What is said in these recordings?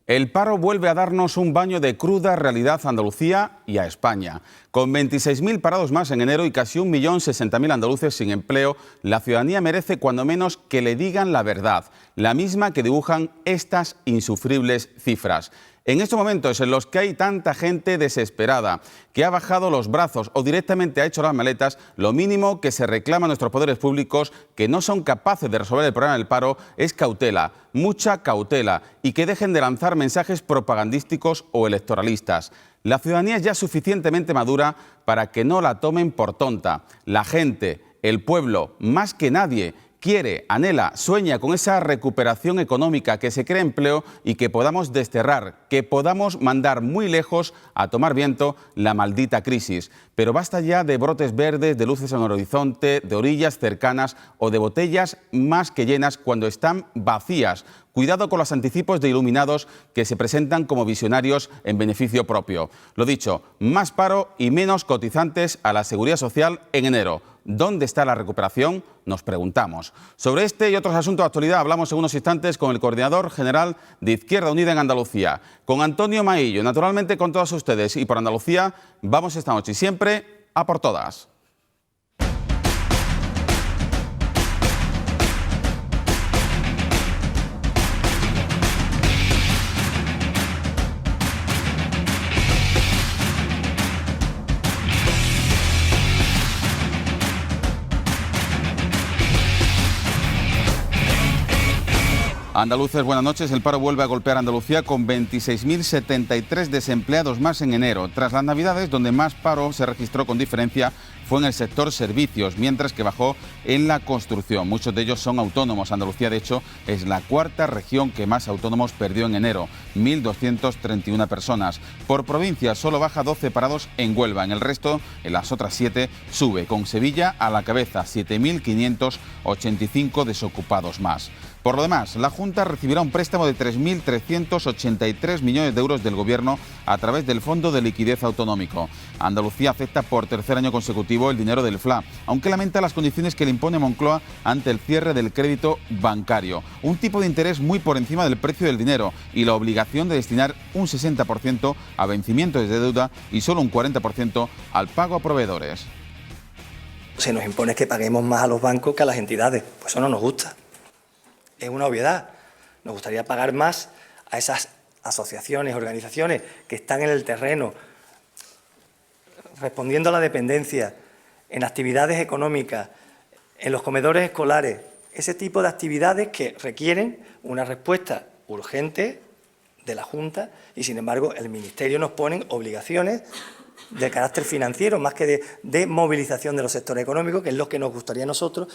El paro vuelve a darnos un baño de cruda realidad a Andalucía y a España. Con 26.000 parados más en enero y casi 1.060.000 andaluces sin empleo, la ciudadanía merece cuando menos que le digan la verdad, la misma que dibujan estas insufribles cifras. En estos momentos en los que hay tanta gente desesperada, que ha bajado los brazos o directamente ha hecho las maletas, lo mínimo que se reclama a nuestros poderes públicos, que no son capaces de resolver el problema del paro, es cautela, mucha cautela, y que dejen de lanzar mensajes propagandísticos o electoralistas. La ciudadanía es ya suficientemente madura para que no la tomen por tonta. La gente, el pueblo, más que nadie, quiere, anhela, sueña con esa recuperación económica, que se cree empleo y que podamos desterrar, que podamos mandar muy lejos a tomar viento la maldita crisis. Pero basta ya de brotes verdes, de luces en el horizonte, de orillas cercanas o de botellas más que llenas cuando están vacías. Cuidado con los anticipos de iluminados que se presentan como visionarios en beneficio propio. Lo dicho, más paro y menos cotizantes a la Seguridad Social en enero. ¿Dónde está la recuperación?, nos preguntamos. Sobre este y otros asuntos de actualidad hablamos en unos instantes con el coordinador general de Izquierda Unida en Andalucía, con Antonio Maillo, naturalmente con todos ustedes. Y por Andalucía vamos esta noche y siempre a por todas. Andaluces, buenas noches. El paro vuelve a golpear a Andalucía con 26.073 desempleados más en enero. Tras las Navidades, donde más paro se registró con diferencia fue en el sector servicios, mientras que bajó en la construcción. Muchos de ellos son autónomos. Andalucía, de hecho, es la cuarta región que más autónomos perdió en enero, 1.231 personas. Por provincia, solo baja 12 parados en Huelva. En el resto, en las otras 7, sube, con Sevilla a la cabeza, 7.585 desocupados más. Por lo demás, la Junta recibirá un préstamo de 3.383 millones de euros del Gobierno a través del Fondo de Liquidez Autonómico. Andalucía acepta por tercer año consecutivo el dinero del FLA, aunque lamenta las condiciones que le impone Moncloa ante el cierre del crédito bancario. Un tipo de interés muy por encima del precio del dinero y la obligación de destinar un 60% a vencimientos de deuda y solo un 40% al pago a proveedores. Se nos impone que paguemos más a los bancos que a las entidades. Pues eso no nos gusta. Es una obviedad. Nos gustaría pagar más a esas asociaciones, organizaciones que están en el terreno, respondiendo a la dependencia, en actividades económicas, en los comedores escolares, ese tipo de actividades que requieren una respuesta urgente de la Junta y, sin embargo, el Ministerio nos pone obligaciones de carácter financiero, más que de movilización de los sectores económicos, que es lo que nos gustaría a nosotros.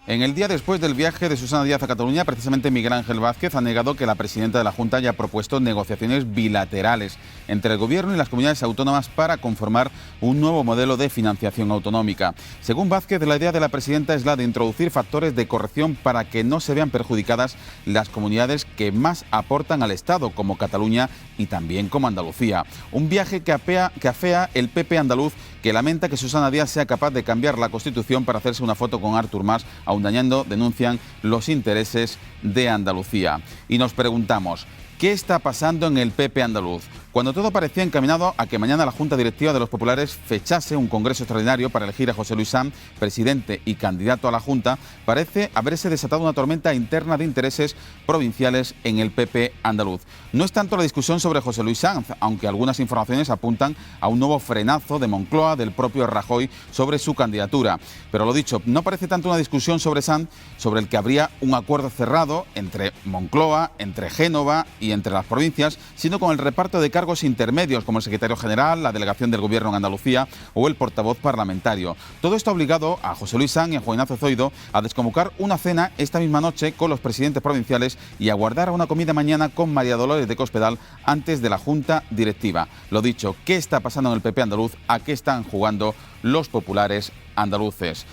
En el día después del viaje de Susana Díaz a Cataluña, precisamente Miguel Ángel Vázquez ha negado que la presidenta de la Junta haya propuesto negociaciones bilaterales entre el Gobierno y las comunidades autónomas para conformar un nuevo modelo de financiación autonómica. Según Vázquez, la idea de la presidenta es la de introducir factores de corrección para que no se vean perjudicadas las comunidades que más aportan al Estado, como Cataluña y también como Andalucía. Un viaje que afea el PP andaluz, que lamenta que Susana Díaz sea capaz de cambiar la Constitución para hacerse una foto con Artur Mas, aun dañando, denuncian, los intereses de Andalucía. Y nos preguntamos, ¿qué está pasando en el PP andaluz? Cuando todo parecía encaminado a que mañana la Junta Directiva de los Populares fechase un congreso extraordinario para elegir a José Luis Sanz, presidente y candidato a la Junta, parece haberse desatado una tormenta interna de intereses provinciales en el PP andaluz. No es tanto la discusión sobre José Luis Sanz, aunque algunas informaciones apuntan a un nuevo frenazo de Moncloa, del propio Rajoy, sobre su candidatura. Pero lo dicho, no parece tanto una discusión sobre Sanz, sobre el que habría un acuerdo cerrado entre Moncloa, entre Génova y entre las provincias, sino con el reparto de cargos intermedios como el secretario general, la delegación del Gobierno en Andalucía o el portavoz parlamentario. Todo esto ha obligado a José Luis Sanz y a Juan Ignacio Zoido a desconvocar una cena esta misma noche con los presidentes provinciales y a guardar una comida mañana con María Dolores de Cospedal antes de la Junta Directiva. Lo dicho, ¿qué está pasando en el PP andaluz? ¿A qué están jugando los populares andaluces?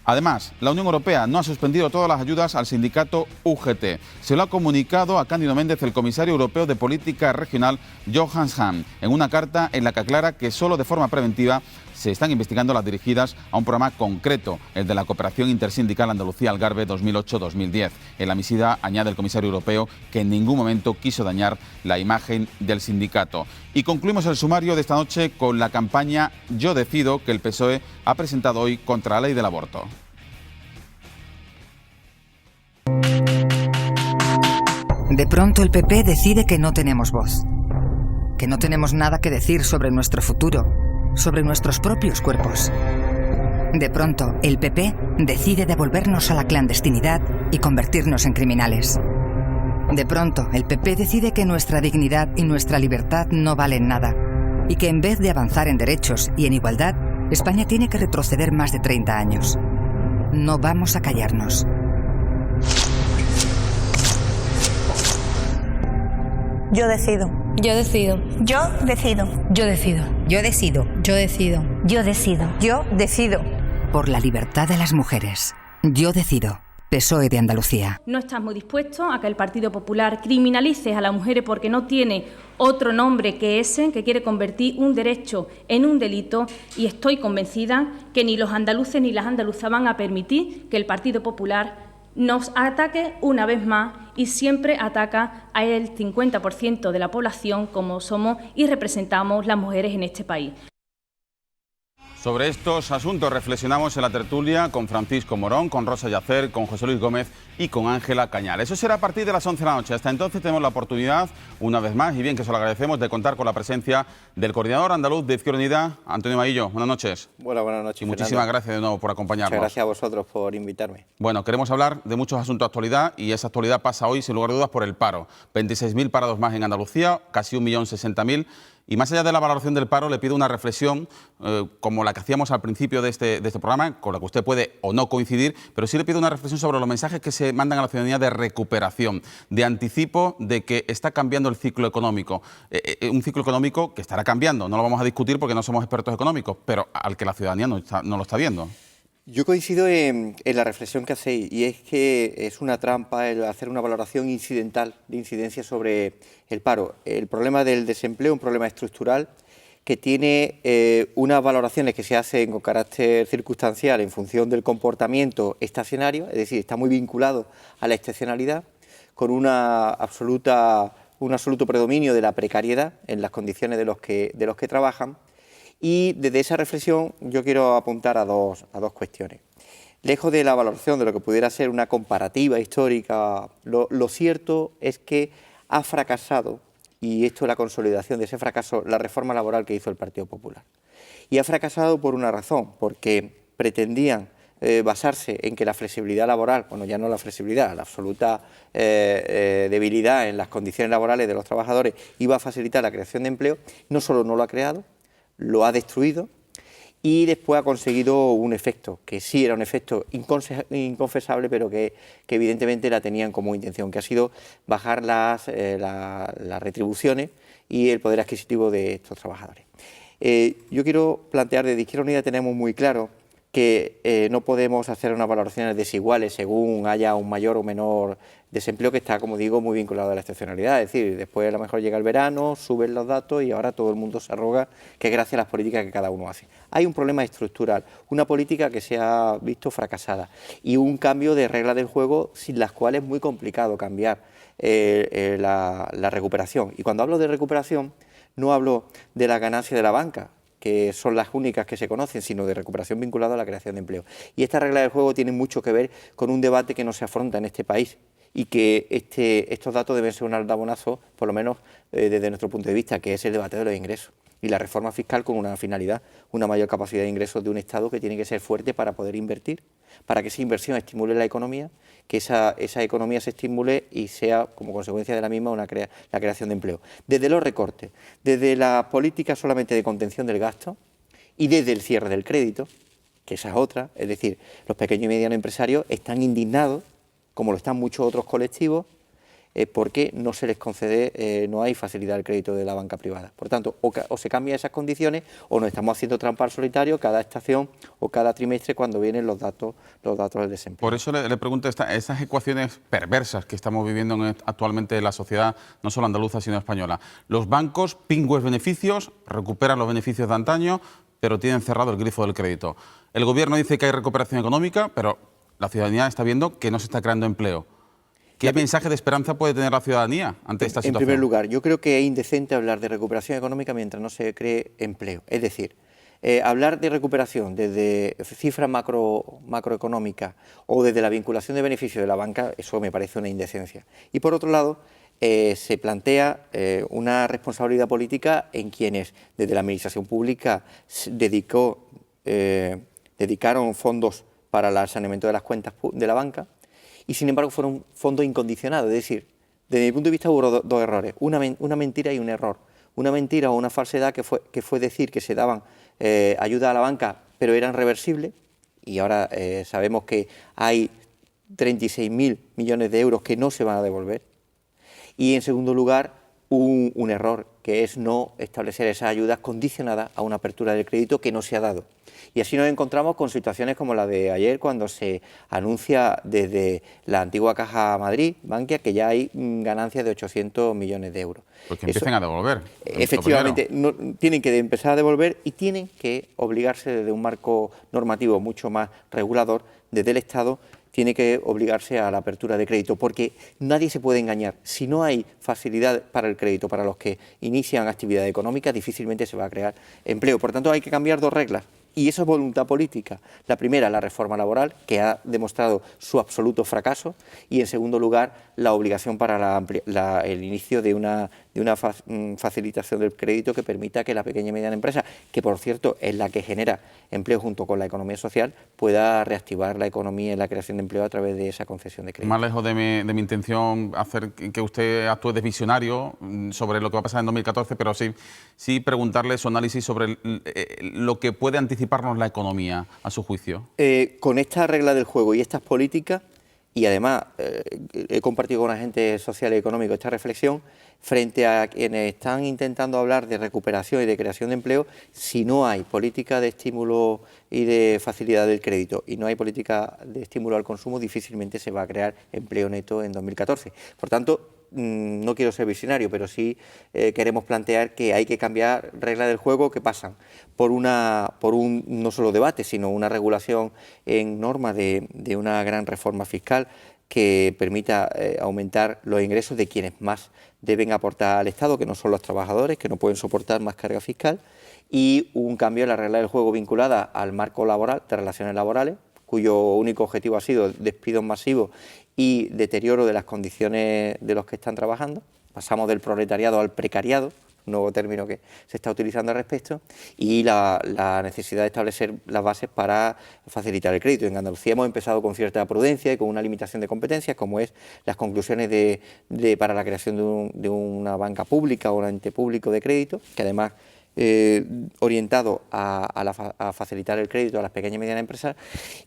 Además, la Unión Europea no ha suspendido todas las ayudas al sindicato UGT. Se lo ha comunicado a Cándido Méndez el comisario europeo de Política Regional, Johannes Hahn, en una carta en la que aclara que solo de forma preventiva se están investigando las dirigidas a un programa concreto, el de la Cooperación Intersindical Andalucía-Algarve 2008-2010. En la misiva añade el comisario europeo que en ningún momento quiso dañar la imagen del sindicato. Y concluimos el sumario de esta noche con la campaña Yo Decido que el PSOE ha presentado hoy contra la ley del aborto. De pronto el PP decide que no tenemos voz, que no tenemos nada que decir sobre nuestro futuro, sobre nuestros propios cuerpos. De pronto el PP decide devolvernos a la clandestinidad y convertirnos en criminales. De pronto el PP decide que nuestra dignidad y nuestra libertad no valen nada y que en vez de avanzar en derechos y en igualdad, España tiene que retroceder más de 30 años. No vamos a callarnos. Yo decido. Yo decido. Yo decido. Yo decido. Yo decido. Yo decido. Yo decido. Yo decido. Por la libertad de las mujeres. Yo decido. PSOE de Andalucía. No estamos dispuestos a que el Partido Popular criminalice a las mujeres porque no tiene otro nombre que ese, que quiere convertir un derecho en un delito, y estoy convencida que ni los andaluces ni las andaluzas van a permitir que el Partido Popular nos ataque una vez más, y siempre ataca a el 50% de la población como somos y representamos las mujeres en este país. Sobre estos asuntos reflexionamos en la tertulia con Francisco Morón, con Rosa Yacer, con José Luis Gómez y con Ángela Cañal. Eso será a partir de las 11 de la noche. Hasta entonces tenemos la oportunidad, una vez más, y bien que se lo agradecemos, de contar con la presencia del coordinador andaluz de Izquierda Unida, Antonio Maillo. Buenas noches. Buenas noches, y muchísimas gracias de nuevo por acompañarnos. Muchas gracias a vosotros por invitarme. Bueno, queremos hablar de muchos asuntos de actualidad, y esa actualidad pasa hoy, sin lugar a dudas, por el paro. 26.000 parados más en Andalucía, casi 1.060.000. Y más allá de la valoración del paro, le pido una reflexión como la que hacíamos al principio de este programa, con la que usted puede o no coincidir, pero sí le pido una reflexión sobre los mensajes que se mandan a la ciudadanía de recuperación, de anticipo de que está cambiando el ciclo económico. Un ciclo económico que estará cambiando, no lo vamos a discutir porque no somos expertos económicos, pero al que la ciudadanía no lo está viendo. Yo coincido en la reflexión que hacéis, y es que es una trampa el hacer una valoración incidental, de incidencia sobre el paro. El problema del desempleo es un problema estructural que tiene unas valoraciones que se hacen con carácter circunstancial en función del comportamiento estacionario, es decir, está muy vinculado a la estacionalidad, con un absoluto predominio de la precariedad en las condiciones de los que trabajan. Y desde esa reflexión yo quiero apuntar a dos cuestiones. Lejos de la valoración de lo que pudiera ser una comparativa histórica, lo cierto es que ha fracasado, y esto es la consolidación de ese fracaso, la reforma laboral que hizo el Partido Popular. Y ha fracasado por una razón, porque pretendían basarse en que la flexibilidad laboral, bueno, ya no la flexibilidad, la absoluta debilidad en las condiciones laborales de los trabajadores iba a facilitar la creación de empleo. No solo no lo ha creado, lo ha destruido, y después ha conseguido un efecto, que sí era un efecto inconfesable, pero que evidentemente la tenían como intención, que ha sido bajar las retribuciones y el poder adquisitivo de estos trabajadores. Yo quiero plantear, desde Izquierda Unida tenemos muy claro que no podemos hacer unas valoraciones desiguales según haya un mayor o menor desempleo, que está, como digo, muy vinculado a la estacionalidad. Es decir, después a lo mejor llega el verano, suben los datos y ahora todo el mundo se arroga que es gracias a las políticas que cada uno hace. Hay un problema estructural, una política que se ha visto fracasada y un cambio de reglas del juego sin las cuales es muy complicado cambiar la recuperación. Y cuando hablo de recuperación no hablo de la ganancia de la banca, que son las únicas que se conocen, sino de recuperación vinculada a la creación de empleo. Y esta regla del juego tiene mucho que ver con un debate que no se afronta en este país, y que estos datos deben ser un aldabonazo, por lo menos desde nuestro punto de vista, que es el debate de los ingresos. Y la reforma fiscal con una finalidad, una mayor capacidad de ingresos de un Estado que tiene que ser fuerte para poder invertir, para que esa inversión estimule la economía, que esa economía se estimule y sea, como consecuencia de la misma, la creación de empleo. Desde los recortes, desde la política solamente de contención del gasto y desde el cierre del crédito, que esa es otra, es decir, los pequeños y medianos empresarios están indignados, como lo están muchos otros colectivos, porque no se les concede, no hay facilidad del crédito de la banca privada. Por tanto, o se cambian esas condiciones o nos estamos haciendo trampa al solitario cada estación o cada trimestre cuando vienen los datos del desempleo. Por eso le pregunto, esas ecuaciones perversas que estamos viviendo actualmente en la sociedad, no solo andaluza, sino española. Los bancos, pingües beneficios, recuperan los beneficios de antaño, pero tienen cerrado el grifo del crédito. El Gobierno dice que hay recuperación económica, pero la ciudadanía está viendo que no se está creando empleo. ¿Qué mensaje de esperanza puede tener la ciudadanía ante esta situación? En primer lugar, yo creo que es indecente hablar de recuperación económica mientras no se cree empleo. Es decir, hablar de recuperación desde cifras macroeconómicas o desde la vinculación de beneficios de la banca, eso me parece una indecencia. Y por otro lado, se plantea una responsabilidad política en quienes desde la administración pública dedicaron fondos para el saneamiento de las cuentas de la banca y sin embargo fueron fondos incondicionados. Es decir, desde mi punto de vista hubo dos errores, una mentira y un error. Una mentira o una falsedad que fue decir que se daban ayuda a la banca pero eran reversibles y ahora sabemos que hay 36.000 millones de euros que no se van a devolver. Y en segundo lugar, un error, que es no establecer esas ayudas condicionadas a una apertura del crédito que no se ha dado. Y así nos encontramos con situaciones como la de ayer, cuando se anuncia desde la antigua Caja Madrid, Bankia, que ya hay ganancias de 800 millones de euros. Pues que empiecen a devolver. Efectivamente, tienen que empezar a devolver y tienen que obligarse desde un marco normativo mucho más regulador, desde el Estado, tiene que obligarse a la apertura de crédito, porque nadie se puede engañar. Si no hay facilidad para el crédito, para los que inician actividad económica, difícilmente se va a crear empleo. Por tanto, hay que cambiar dos reglas. Y eso es voluntad política. La primera, la reforma laboral, que ha demostrado su absoluto fracaso. Y, en segundo lugar, la obligación para el inicio de una facilitación del crédito que permita que la pequeña y mediana empresa, que por cierto es la que genera empleo junto con la economía social, pueda reactivar la economía y la creación de empleo a través de esa concesión de crédito. Más lejos de mi intención hacer que usted actúe de visionario sobre lo que va a pasar en 2014, pero sí preguntarle su análisis sobre lo que puede anticiparnos la economía, a su juicio. Con esta regla del juego y estas políticas, y además he compartido con agentes sociales y económicos esta reflexión, frente a quienes están intentando hablar de recuperación y de creación de empleo, si no hay política de estímulo y de facilidad del crédito y no hay política de estímulo al consumo, difícilmente se va a crear empleo neto en 2014. Por tanto, no quiero ser visionario, pero sí queremos plantear que hay que cambiar reglas del juego que pasan por un no solo debate, sino una regulación en normas de una gran reforma fiscal que permita aumentar los ingresos de quienes más deben aportar al Estado, que no son los trabajadores, que no pueden soportar más carga fiscal, y un cambio en la regla del juego vinculada al marco laboral, de relaciones laborales, cuyo único objetivo ha sido despidos masivos y deterioro de las condiciones de los que están trabajando. Pasamos del proletariado al precariado, nuevo término que se está utilizando al respecto, y la necesidad de establecer las bases para facilitar el crédito. En Andalucía hemos empezado con cierta prudencia y con una limitación de competencias, como es las conclusiones para la creación de una banca pública o un ente público de crédito, que además orientado a facilitar el crédito a las pequeñas y medianas empresas,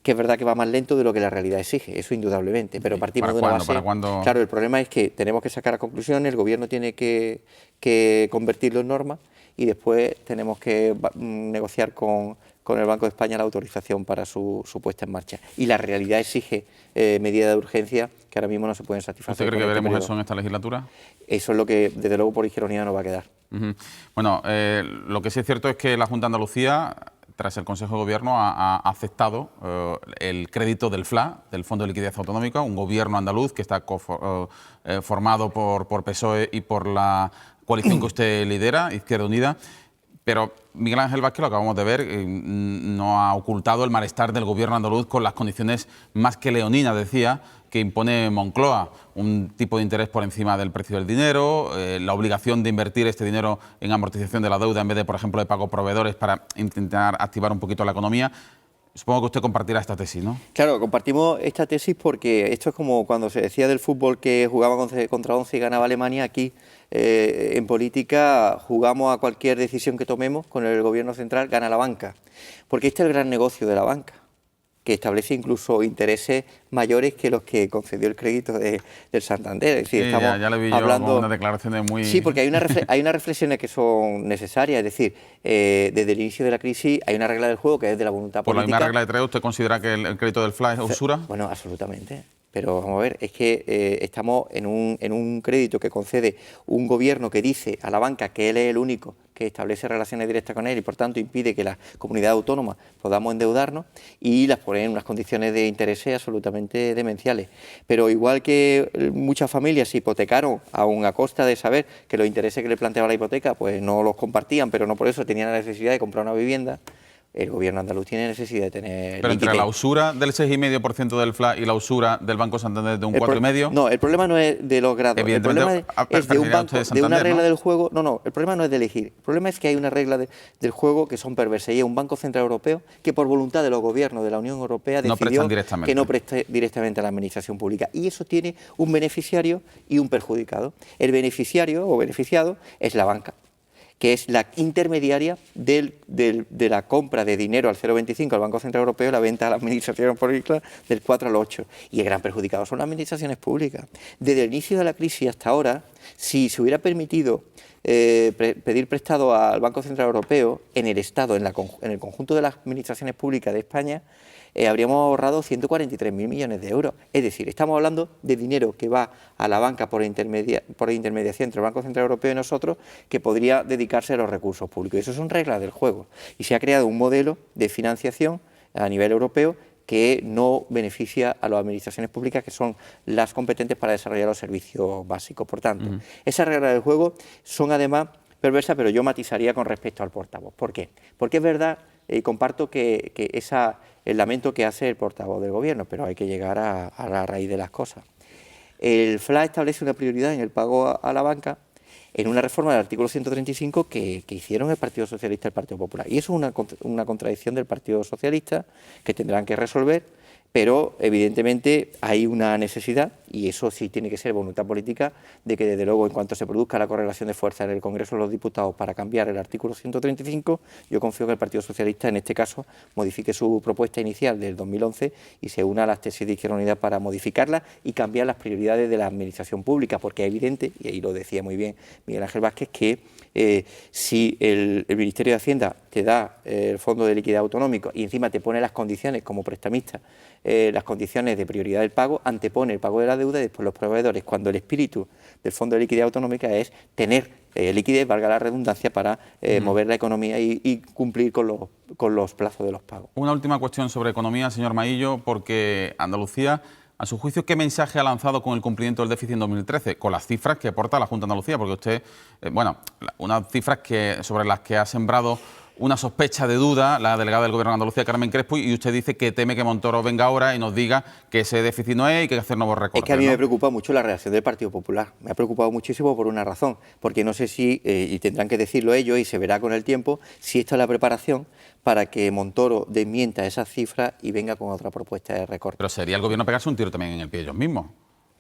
que es verdad que va más lento de lo que la realidad exige, eso indudablemente, pero partimos de una base. ¿Para cuándo? Claro, el problema es que tenemos que sacar conclusiones, el Gobierno tiene que convertirlo en norma y después tenemos que negociar con el Banco de España la autorización para su puesta en marcha. Y la realidad exige medidas de urgencia que ahora mismo no se pueden satisfacer. ¿Usted cree que veremos eso en esta legislatura? Eso es lo que, desde luego, por Izquierda Unida no va a quedar. Bueno, lo que sí es cierto es que la Junta de Andalucía, tras el Consejo de Gobierno, ha aceptado el crédito del FLA, del Fondo de Liquidez Autonómica, un gobierno andaluz que está formado por PSOE y por la coalición que usted lidera, Izquierda Unida. Pero Miguel Ángel Vázquez, lo acabamos de ver, no ha ocultado el malestar del gobierno andaluz con las condiciones más que leoninas, decía, que impone Moncloa, un tipo de interés por encima del precio del dinero, la obligación de invertir este dinero en amortización de la deuda en vez de, por ejemplo, de pago a proveedores para intentar activar un poquito la economía. Supongo que usted compartirá esta tesis, ¿no? Claro, compartimos esta tesis porque esto es como cuando se decía del fútbol que jugaba contra 11 y ganaba Alemania. Aquí en política jugamos a cualquier decisión que tomemos con el gobierno central, gana la banca. Porque este es el gran negocio de la banca, que establece incluso intereses mayores que los que concedió el crédito del Santander. Es decir, sí, estamos ya le vi hablando... yo unas declaraciones muy... Sí, porque hay unas reflexiones que son necesarias. Es decir, desde el inicio de la crisis hay una regla del juego que es de la voluntad ¿Por política. la misma regla de tres usted considera que el crédito del FLA es usura? Bueno, absolutamente. Pero vamos a ver, es que estamos en un crédito que concede un gobierno que dice a la banca que él es el único que establece relaciones directas con él y por tanto impide que las comunidades autónomas podamos endeudarnos y las pone en unas condiciones de intereses absolutamente demenciales. Pero igual que muchas familias se hipotecaron aún a costa de saber que los intereses que le planteaba la hipoteca pues no los compartían, pero no por eso tenían la necesidad de comprar una vivienda, el gobierno andaluz tiene necesidad de tener Pero entre liquidez. la usura del 6,5% del FLA y la usura del Banco Santander de un 4,5%... No, el problema no es de los grados. El problema es de un banco, de una regla del juego. No, el problema no es de elegir. El problema es que hay una regla del juego que son perversas. Y es un Banco Central Europeo que por voluntad de los gobiernos de la Unión Europea decidió que no preste directamente a la administración pública. Y eso tiene un beneficiario y un perjudicado. El beneficiario o beneficiado es la banca, que es la intermediaria de la compra de dinero al 0,25 al Banco Central Europeo y la venta a la administración pública del 4 al 8. Y el gran perjudicado son las administraciones públicas. Desde el inicio de la crisis hasta ahora, si se hubiera permitido pedir prestado al Banco Central Europeo en el Estado, en el conjunto de las administraciones públicas de España, habríamos ahorrado 143.000 millones de euros. Es decir, estamos hablando de dinero que va a la banca por intermediación entre el Banco Central Europeo y nosotros, que podría dedicarse a los recursos públicos. Y eso son reglas del juego. Y se ha creado un modelo de financiación a nivel europeo que no beneficia a las administraciones públicas, que son las competentes para desarrollar los servicios básicos. Por tanto, esas reglas del juego son además perversas, pero yo matizaría con respecto al portavoz. ¿Por qué? Porque es verdad, y comparto que el lamento que hace el portavoz del Gobierno, pero hay que llegar a la raíz de las cosas. El FLA establece una prioridad en el pago a la banca en una reforma del artículo 135 que hicieron el Partido Socialista y el Partido Popular. Y eso es una contradicción del Partido Socialista que tendrán que resolver, pero evidentemente hay una necesidad, y eso sí tiene que ser voluntad política, de que desde luego en cuanto se produzca la correlación de fuerza en el Congreso de los Diputados para cambiar el artículo 135, yo confío que el Partido Socialista en este caso modifique su propuesta inicial del 2011 y se una a las tesis de Izquierda Unida para modificarla y cambiar las prioridades de la administración pública, porque es evidente, y ahí lo decía muy bien Miguel Ángel Vázquez, que si el Ministerio de Hacienda te da el fondo de liquidez autonómico y encima te pone las condiciones como prestamista, las condiciones de prioridad del pago, antepone el pago de la deuda y después los proveedores, cuando el espíritu del fondo de liquidez autonómica es tener liquidez, valga la redundancia, para mover la economía y cumplir con los plazos de los pagos. Una última cuestión sobre economía, señor Maillo, porque Andalucía, a su juicio, ¿qué mensaje ha lanzado con el cumplimiento del déficit en 2013? Con las cifras que aporta la Junta de Andalucía, porque usted, unas cifras sobre las que ha sembrado una sospecha de duda la delegada del Gobierno de Andalucía, Carmen Crespo, y usted dice que teme que Montoro venga ahora y nos diga que ese déficit no es y que hay que hacer nuevos recortes. Es que a mí me preocupa mucho la reacción del Partido Popular. Me ha preocupado muchísimo por una razón, porque no sé si, y tendrán que decirlo ellos y se verá con el tiempo, si esto es la preparación para que Montoro desmienta esas cifras y venga con otra propuesta de recorte. Pero sería el Gobierno pegarse un tiro también en el pie ellos mismos.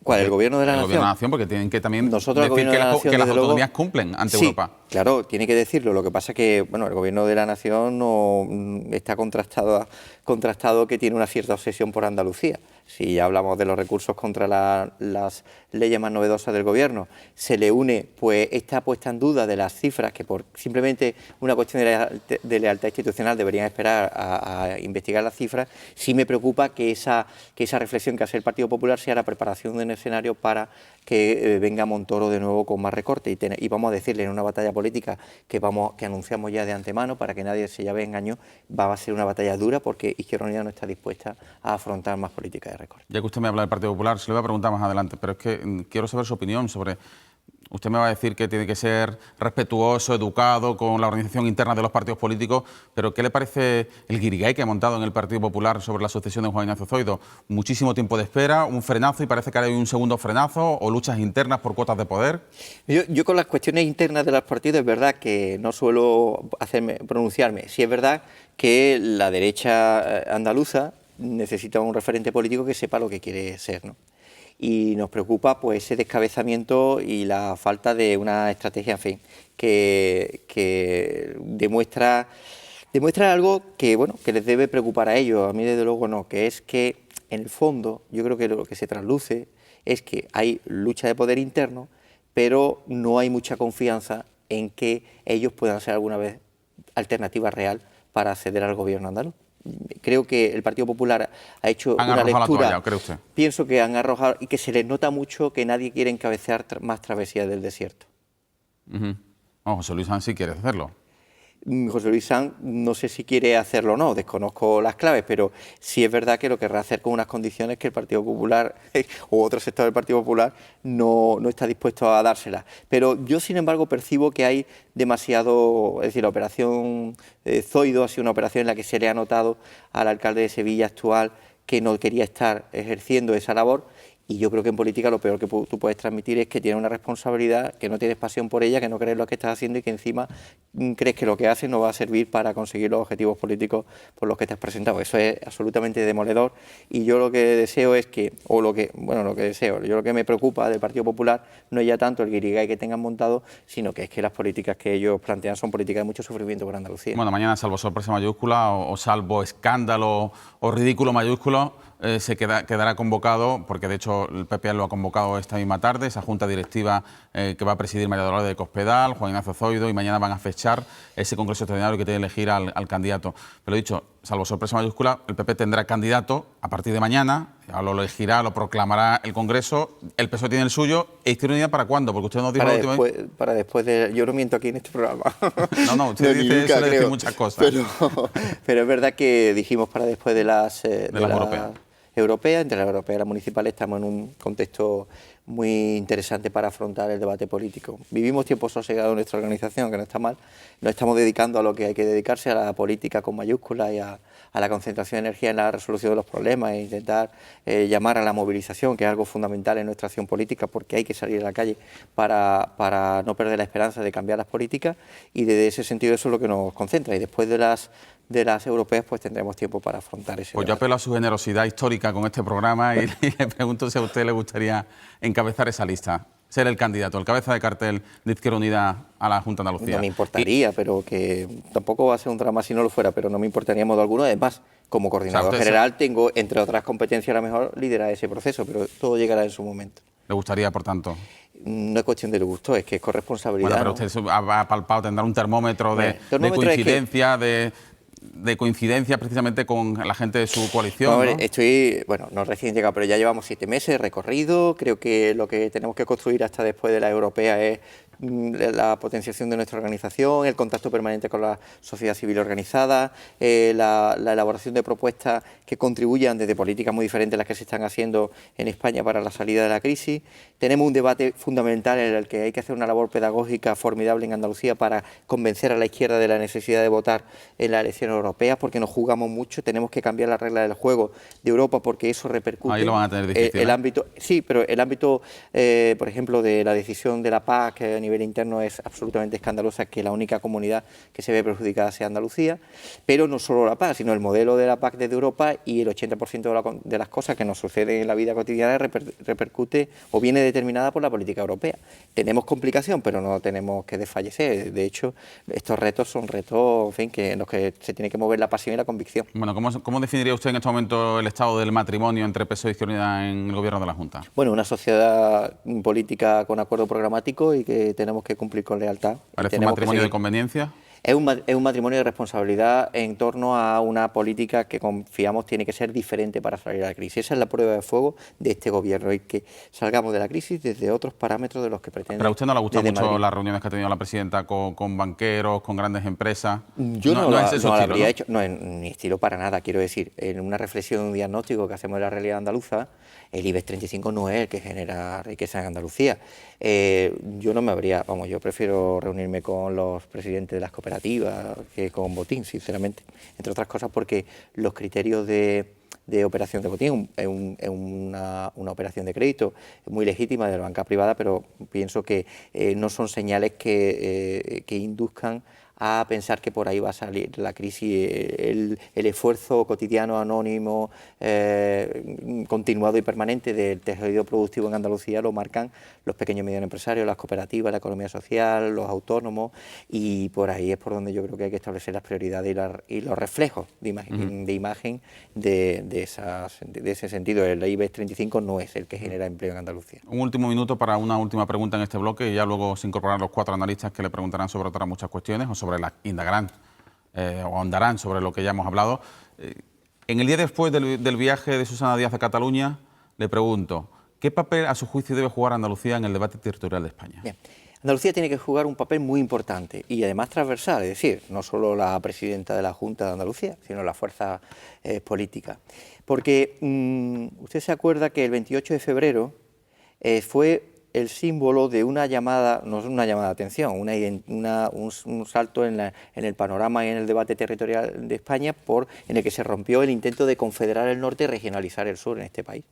¿Cuál? ¿El Gobierno de la Nación? El Gobierno de la Nación, porque tienen que también Nosotros, decir que las autonomías cumplen ante sí, Europa. Claro, tiene que decirlo. Lo que pasa es que el Gobierno de la Nación no está contrastado que tiene una cierta obsesión por Andalucía. Si ya hablamos de los recursos contra las leyes más novedosas del Gobierno, se le une pues esta puesta en duda de las cifras que por simplemente una cuestión de lealtad institucional deberían esperar a investigar las cifras. Sí me preocupa que esa reflexión que hace el Partido Popular sea la preparación de un escenario para que venga Montoro de nuevo con más recortes y vamos a decirle en una batalla política que anunciamos ya de antemano para que nadie se llave engaño, va a ser una batalla dura porque Izquierda Unida no está dispuesta a afrontar más políticas de recorte. Ya que usted me habla del Partido Popular, se lo voy a preguntar más adelante, pero es que quiero saber su opinión sobre... Usted me va a decir que tiene que ser respetuoso, educado con la organización interna de los partidos políticos, pero ¿qué le parece el guirigay que ha montado en el Partido Popular sobre la sucesión de Juan Ignacio Zoido? Muchísimo tiempo de espera, un frenazo y parece que ahora hay un segundo frenazo o luchas internas por cuotas de poder. Yo con las cuestiones internas de los partidos es verdad que no suelo pronunciarme. Sí es verdad que la derecha andaluza necesita un referente político que sepa lo que quiere ser, ¿no? Y nos preocupa pues ese descabezamiento y la falta de una estrategia, en fin, que demuestra Demuestra algo que, bueno, que les debe preocupar a ellos, a mí desde luego no, que es que en el fondo yo creo que lo que se trasluce es que hay lucha de poder interno, pero no hay mucha confianza en que ellos puedan ser alguna vez alternativa real para acceder al gobierno andaluz. Creo que el Partido Popular ha hecho una lectura, la toalla, ¿cree usted? Pienso que han arrojado y que se les nota mucho que nadie quiere encabezar más travesías del desierto. José Luis Sanz sí quiere hacerlo. José Luis Sanz no sé si quiere hacerlo o no, desconozco las claves, pero sí es verdad que lo querrá hacer con unas condiciones que el Partido Popular o otro sector del Partido Popular no está dispuesto a dárselas. Pero yo, sin embargo, percibo que hay demasiado, es decir, la operación Zoido ha sido una operación en la que se le ha notado al alcalde de Sevilla actual que no quería estar ejerciendo esa labor. Y yo creo que en política lo peor que tú puedes transmitir es que tienes una responsabilidad, que no tienes pasión por ella, que no crees lo que estás haciendo y que encima crees que lo que haces no va a servir para conseguir los objetivos políticos por los que te has presentado. Eso es absolutamente demoledor y yo lo que deseo es que, yo lo que me preocupa del Partido Popular no es ya tanto el guirigay que tengan montado, sino que es que las políticas que ellos plantean son políticas de mucho sufrimiento para Andalucía. Bueno, mañana, salvo sorpresa mayúscula o salvo escándalo o ridículo mayúsculo, se quedará convocado, porque de hecho el PP lo ha convocado esta misma tarde, esa junta directiva que va a presidir María Dolores de Cospedal, Juan Ignacio Zoido, y mañana van a fechar ese congreso extraordinario que tiene que elegir al candidato. Pero he dicho, salvo sorpresa mayúscula, el PP tendrá candidato a partir de mañana, ya lo elegirá, lo proclamará el Congreso, el PSOE tiene el suyo. ¿Izquierda Unida para cuándo? Porque usted nos dijo para después de... Yo no miento aquí en este programa. No, usted dice muchas cosas. Pero es verdad que dijimos para después de las europeas. Entre las europeas y las municipales estamos en un contexto muy interesante para afrontar el debate político. Vivimos tiempos sosegados en nuestra organización, que no está mal. Nos estamos dedicando a lo que hay que dedicarse, a la política con mayúsculas y a la concentración de energía en la resolución de los problemas e intentar llamar a la movilización, que es algo fundamental en nuestra acción política, porque hay que salir a la calle para no perder la esperanza de cambiar las políticas, y desde ese sentido eso es lo que nos concentra. Y después de las europeas pues tendremos tiempo para afrontar ese debate. Yo apelo a su generosidad histórica con este programa y le pregunto si a usted le gustaría encabezar esa lista, ser el candidato, el cabeza de cartel de Izquierda Unida a la Junta de Andalucía. No me importaría, pero que tampoco va a ser un drama si no lo fuera, pero no me importaría en modo alguno. Además, como coordinador general tengo, entre otras competencias, a lo mejor liderar ese proceso, pero todo llegará en su momento. ¿Le gustaría, por tanto? No es cuestión de le gustó, es que es corresponsabilidad. Bueno, pero usted ha palpado, tendrá un termómetro de coincidencia, de coincidencia precisamente con la gente de su coalición. A ver, ¿no? No recién llegado, pero ya llevamos 7 meses recorrido. Creo que lo que tenemos que construir hasta después de la europea es la potenciación de nuestra organización, el contacto permanente con la sociedad civil organizada, la elaboración de propuestas que contribuyan desde políticas muy diferentes a las que se están haciendo en España para la salida de la crisis. Tenemos un debate fundamental en el que hay que hacer una labor pedagógica formidable en Andalucía para convencer a la izquierda de la necesidad de votar en las elecciones europeas, porque nos jugamos mucho, tenemos que cambiar las reglas del juego de Europa porque eso repercute. Ahí lo van a tener difícil. El ámbito, sí, pero el ámbito, por ejemplo, de la decisión de la PAC a nivel interno es absolutamente escandalosa, que la única comunidad que se ve perjudicada sea Andalucía, pero no solo la PAC, sino el modelo de la PAC desde Europa, y el 80% de las cosas que nos suceden en la vida cotidiana repercute o viene determinada por la política europea. Tenemos complicación, pero no tenemos que desfallecer. De hecho, estos retos son retos, en fin, en los que se tiene que mover la pasión y la convicción. Bueno, ¿cómo definiría usted en este momento el estado del matrimonio entre PSOE y Izquierda Unida en el gobierno de la Junta? Bueno, una sociedad política con acuerdo programático y que tenemos que cumplir con lealtad. ¿Parece un matrimonio de conveniencia? Es un matrimonio de responsabilidad en torno a una política que confiamos tiene que ser diferente para salir de la crisis. Esa es la prueba de fuego de este gobierno, y que salgamos de la crisis desde otros parámetros de los que pretende. ¿Pero a usted no le gustan mucho las reuniones que ha tenido la presidenta con banqueros, con grandes empresas? Yo no es eso, no habría hecho, no es ni estilo para nada. Quiero decir, en una reflexión, un diagnóstico que hacemos de la realidad andaluza, el IBEX 35 no es el que genera riqueza en Andalucía. Yo no me habría, yo prefiero reunirme con los presidentes de las cooperativas que con Botín, sinceramente, entre otras cosas porque los criterios de operación de Botín es una operación de crédito muy legítima de la banca privada, pero pienso que no son señales que induzcan a pensar que por ahí va a salir la crisis. El esfuerzo cotidiano, anónimo, continuado y permanente del tejido productivo en Andalucía lo marcan los pequeños y medianos empresarios, las cooperativas, la economía social, los autónomos, y por ahí es por donde yo creo que hay que establecer las prioridades y los reflejos de imagen de ese sentido. El IBEX 35 no es el que genera empleo en Andalucía. Un último minuto para una última pregunta en este bloque y ya luego se incorporarán los 4 analistas que le preguntarán sobre otras muchas cuestiones o sobre las indagarán o ahondarán sobre lo que ya hemos hablado. En el día después del viaje de Susana Díaz a Cataluña, le pregunto, ¿qué papel a su juicio debe jugar Andalucía en el debate territorial de España? Bien. Andalucía tiene que jugar un papel muy importante y además transversal, es decir, no solo la presidenta de la Junta de Andalucía, sino las fuerzas políticas. Porque usted se acuerda que el 28 de febrero fue el símbolo de una llamada, no es una llamada de atención, un salto en el panorama y en el debate territorial de España en el que se rompió el intento de confederar el norte y regionalizar el sur en este país.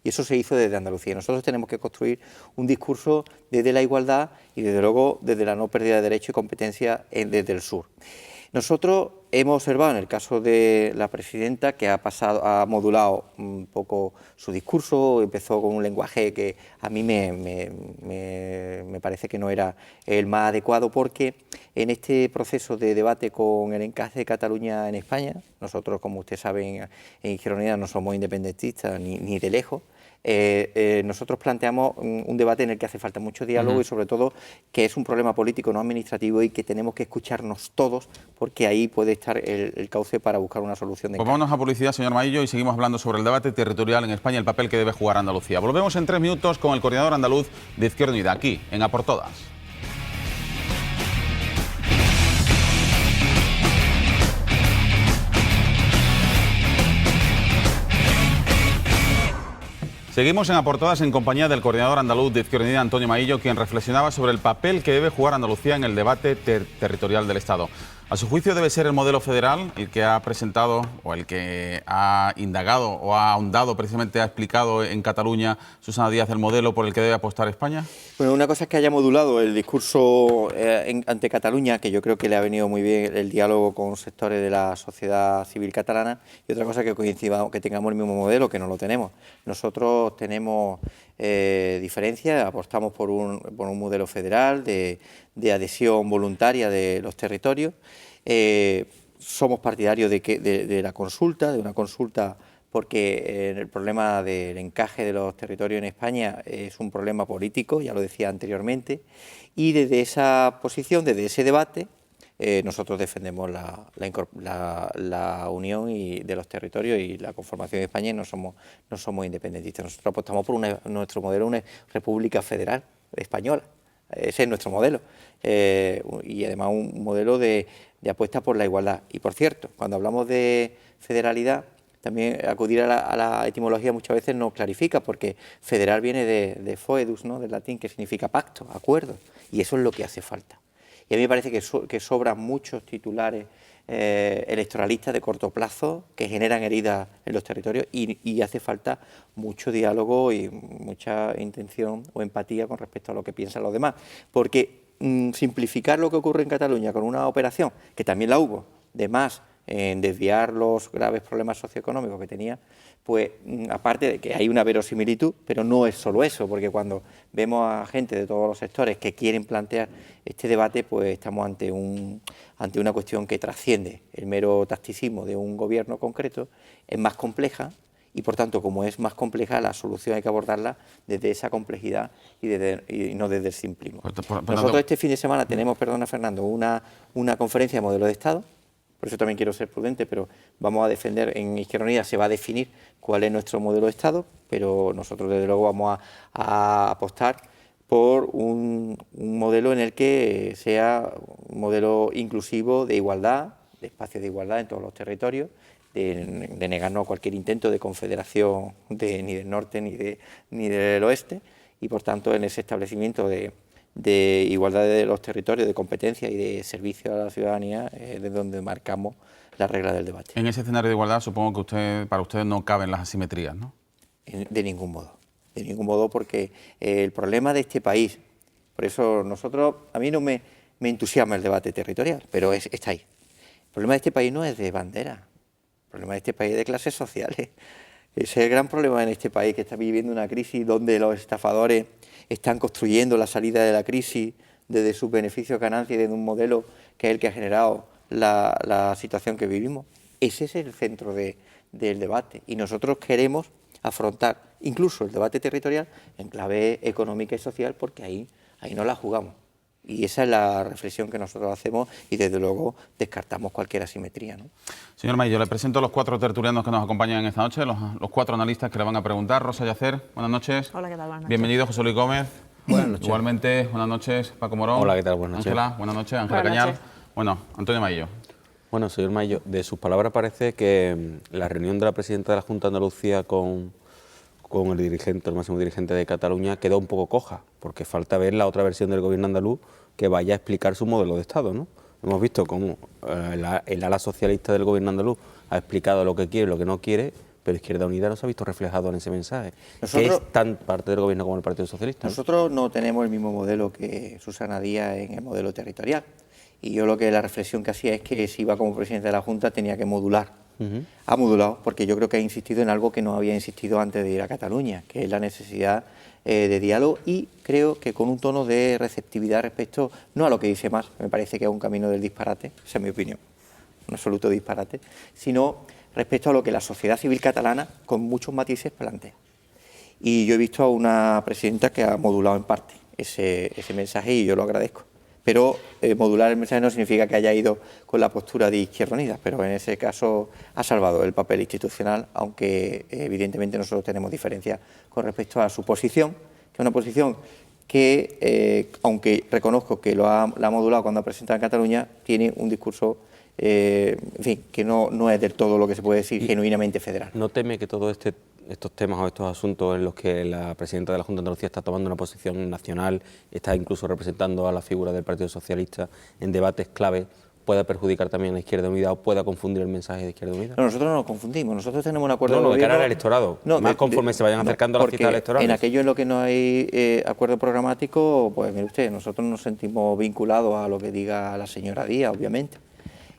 Y eso se hizo desde Andalucía. Nosotros tenemos que construir un discurso desde la igualdad y, desde luego, desde la no pérdida de derechos y competencia desde el sur. Nosotros hemos observado en el caso de la presidenta que ha modulado un poco su discurso, empezó con un lenguaje que a mí me parece que no era el más adecuado, porque en este proceso de debate con el encaje de Cataluña en España, nosotros, como usted sabe, en Izquierda Unida no somos independentistas ni de lejos. Nosotros planteamos un debate en el que hace falta mucho diálogo y sobre todo que es un problema político, no administrativo, y que tenemos que escucharnos todos, porque ahí puede estar el cauce para buscar una solución de Pues vámonos a publicidad, señor Maillo, y seguimos hablando sobre el debate territorial en España y el papel que debe jugar Andalucía. Volvemos en 3 minutos con el coordinador andaluz de Izquierda Unida, aquí, en A por Todas. Seguimos en A por Todas en compañía del coordinador andaluz de Izquierda Unida, Antonio Maillo, quien reflexionaba sobre el papel que debe jugar Andalucía en el debate territorial del Estado. A su juicio, debe ser el modelo federal el que ha presentado o el que ha indagado o ha ahondado, precisamente ha explicado en Cataluña Susana Díaz el modelo por el que debe apostar España. Bueno, una cosa es que haya modulado el discurso ante Cataluña, que yo creo que le ha venido muy bien el diálogo con sectores de la sociedad civil catalana, y otra cosa que coincidamos, que tengamos el mismo modelo, que no lo tenemos. Nosotros tenemos diferencias, apostamos por un modelo federal de adhesión voluntaria de los territorios. Somos partidarios de la consulta, de una consulta, porque el problema del encaje de los territorios en España es un problema político, ya lo decía anteriormente, y desde esa posición, desde ese debate, nosotros defendemos la unión de los territorios y la conformación de España, y no somos independentistas. Nosotros apostamos por nuestro modelo, una república federal española. Ese es nuestro modelo, y además un modelo de apuesta por la igualdad. Y por cierto, cuando hablamos de federalidad, también acudir a la etimología muchas veces nos clarifica, porque federal viene de foedus, ¿no?, del latín, que significa pacto, acuerdo, y eso es lo que hace falta. Y a mí me parece que sobran muchos titulares electoralistas de corto plazo que generan heridas en los territorios, y hace falta mucho diálogo y mucha intención o empatía con respecto a lo que piensan los demás, porque simplificar lo que ocurre en Cataluña con una operación, que también la hubo, de más en desviar los graves problemas socioeconómicos que tenía, pues aparte de que hay una verosimilitud, pero no es solo eso, porque cuando vemos a gente de todos los sectores que quieren plantear este debate, pues estamos ante una cuestión que trasciende el mero tacticismo de un gobierno concreto, es más compleja, y por tanto, como es más compleja, la solución hay que abordarla desde esa complejidad y no desde el simplismo. Nosotros este fin de semana tenemos, perdona Fernando, una conferencia de modelo de Estado. Por eso también quiero ser prudente, pero vamos a defender, en Izquierda Unida se va a definir cuál es nuestro modelo de Estado, pero nosotros desde luego vamos a apostar por un modelo en el que sea un modelo inclusivo de igualdad, de espacios de igualdad en todos los territorios, de negarnos a cualquier intento de confederación ni del norte ni del oeste, y por tanto en ese establecimiento de igualdad de los territorios, de competencia y de servicio a la ciudadanía, de donde marcamos las reglas del debate. En ese escenario de igualdad supongo que para ustedes no caben las asimetrías, ¿no? De ningún modo, porque el problema de este país, por eso a mí no me me entusiasma el debate territorial, pero está ahí. El problema de este país no es de bandera, el problema de este país es de clases sociales. Ese es el gran problema en este país, que está viviendo una crisis donde los estafadores están construyendo la salida de la crisis desde sus beneficios, ganancias y desde un modelo que es el que ha generado la situación que vivimos. Ese es el centro del debate y nosotros queremos afrontar incluso el debate territorial en clave económica y social, porque ahí no la jugamos. Y esa es la reflexión que nosotros hacemos y desde luego descartamos cualquier asimetría, ¿no? Señor Maillo, le presento a los 4 tertulianos que nos acompañan esta noche, los 4 analistas que le van a preguntar. Rosa Yacer, buenas noches. Hola, ¿qué tal? Buenas noches. Bienvenido, José Luis Gómez. Buenas noches. Igualmente, buenas noches, Paco Morón. Hola, ¿qué tal? Buenas noches. Ángela, buenas noches. Ángela Buenas Cañar. noches. Bueno, Antonio Maillo. Bueno, señor Maillo, de sus palabras parece que la reunión de la presidenta de la Junta de Andalucía con el máximo dirigente de Cataluña quedó un poco coja, porque falta ver la otra versión del gobierno andaluz que vaya a explicar su modelo de Estado, ¿no? Hemos visto cómo el ala socialista del gobierno andaluz ha explicado lo que quiere y lo que no quiere, pero Izquierda Unida no se ha visto reflejado en ese mensaje. ¿Qué es tan parte del gobierno como el Partido Socialista? Nosotros no tenemos el mismo modelo que Susana Díaz en el modelo territorial. Y yo la reflexión que hacía es que si iba como presidente de la Junta tenía que modular. Ha modulado porque yo creo que ha insistido en algo que no había insistido antes de ir a Cataluña, que es la necesidad de diálogo, y creo que con un tono de receptividad respecto, no a lo que dice Mas, me parece que es un camino del disparate, esa es mi opinión, un absoluto disparate, sino respecto a lo que la sociedad civil catalana, con muchos matices, plantea. Y yo he visto a una presidenta que ha modulado en parte ese mensaje y yo lo agradezco. Pero modular el mensaje no significa que haya ido con la postura de Izquierda Unida, pero en ese caso ha salvado el papel institucional, aunque evidentemente nosotros tenemos diferencias con respecto a su posición, que es una posición que, aunque reconozco que la ha modulado cuando ha presentado en Cataluña, tiene un discurso, en fin, que no es del todo lo que se puede decir genuinamente federal. ¿No teme que todos estos temas o estos asuntos en los que la presidenta de la Junta de Andalucía está tomando una posición nacional, está incluso representando a la figura del Partido Socialista en debates clave, pueda perjudicar también a Izquierda Unida o pueda confundir el mensaje de Izquierda Unida? No, nosotros no nos confundimos, nosotros tenemos un acuerdo de de gobierno. cara al electorado, más conforme se vayan acercando a las citas electorales. En aquello en lo que no hay acuerdo programático, pues mire usted, nosotros nos sentimos vinculados a lo que diga la señora Díaz, obviamente.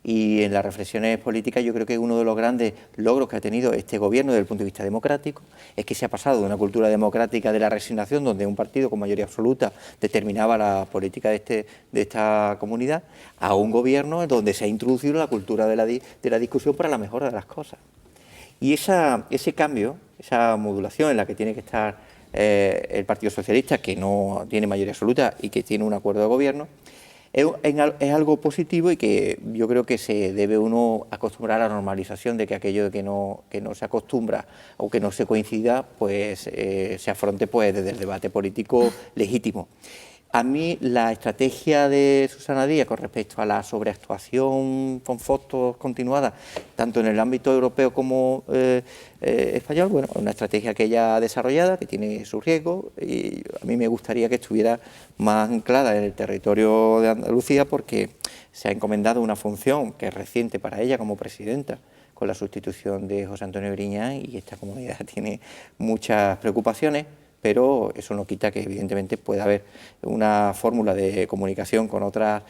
Y en las reflexiones políticas yo creo que uno de los grandes logros que ha tenido este gobierno desde el punto de vista democrático es que se ha pasado de una cultura democrática de la resignación, donde un partido con mayoría absoluta determinaba la política de esta comunidad, a un gobierno donde se ha introducido la cultura de la discusión para la mejora de las cosas. Y ese cambio, esa modulación en la que tiene que estar el Partido Socialista, que no tiene mayoría absoluta y que tiene un acuerdo de gobierno, es algo positivo y que yo creo que se debe uno acostumbrar a la normalización de que aquello que no se acostumbra o que no se coincida, pues se afronte pues desde el debate político legítimo. A mí la estrategia de Susana Díaz con respecto a la sobreactuación con fotos continuadas, tanto en el ámbito europeo como español, bueno, es una estrategia que ella ha desarrollado, que tiene su riesgo, y a mí me gustaría que estuviera más anclada en el territorio de Andalucía, porque se ha encomendado una función que es reciente para ella como presidenta, con la sustitución de José Antonio Griñán, y esta comunidad tiene muchas preocupaciones, pero eso no quita que evidentemente pueda haber una fórmula de comunicación con otras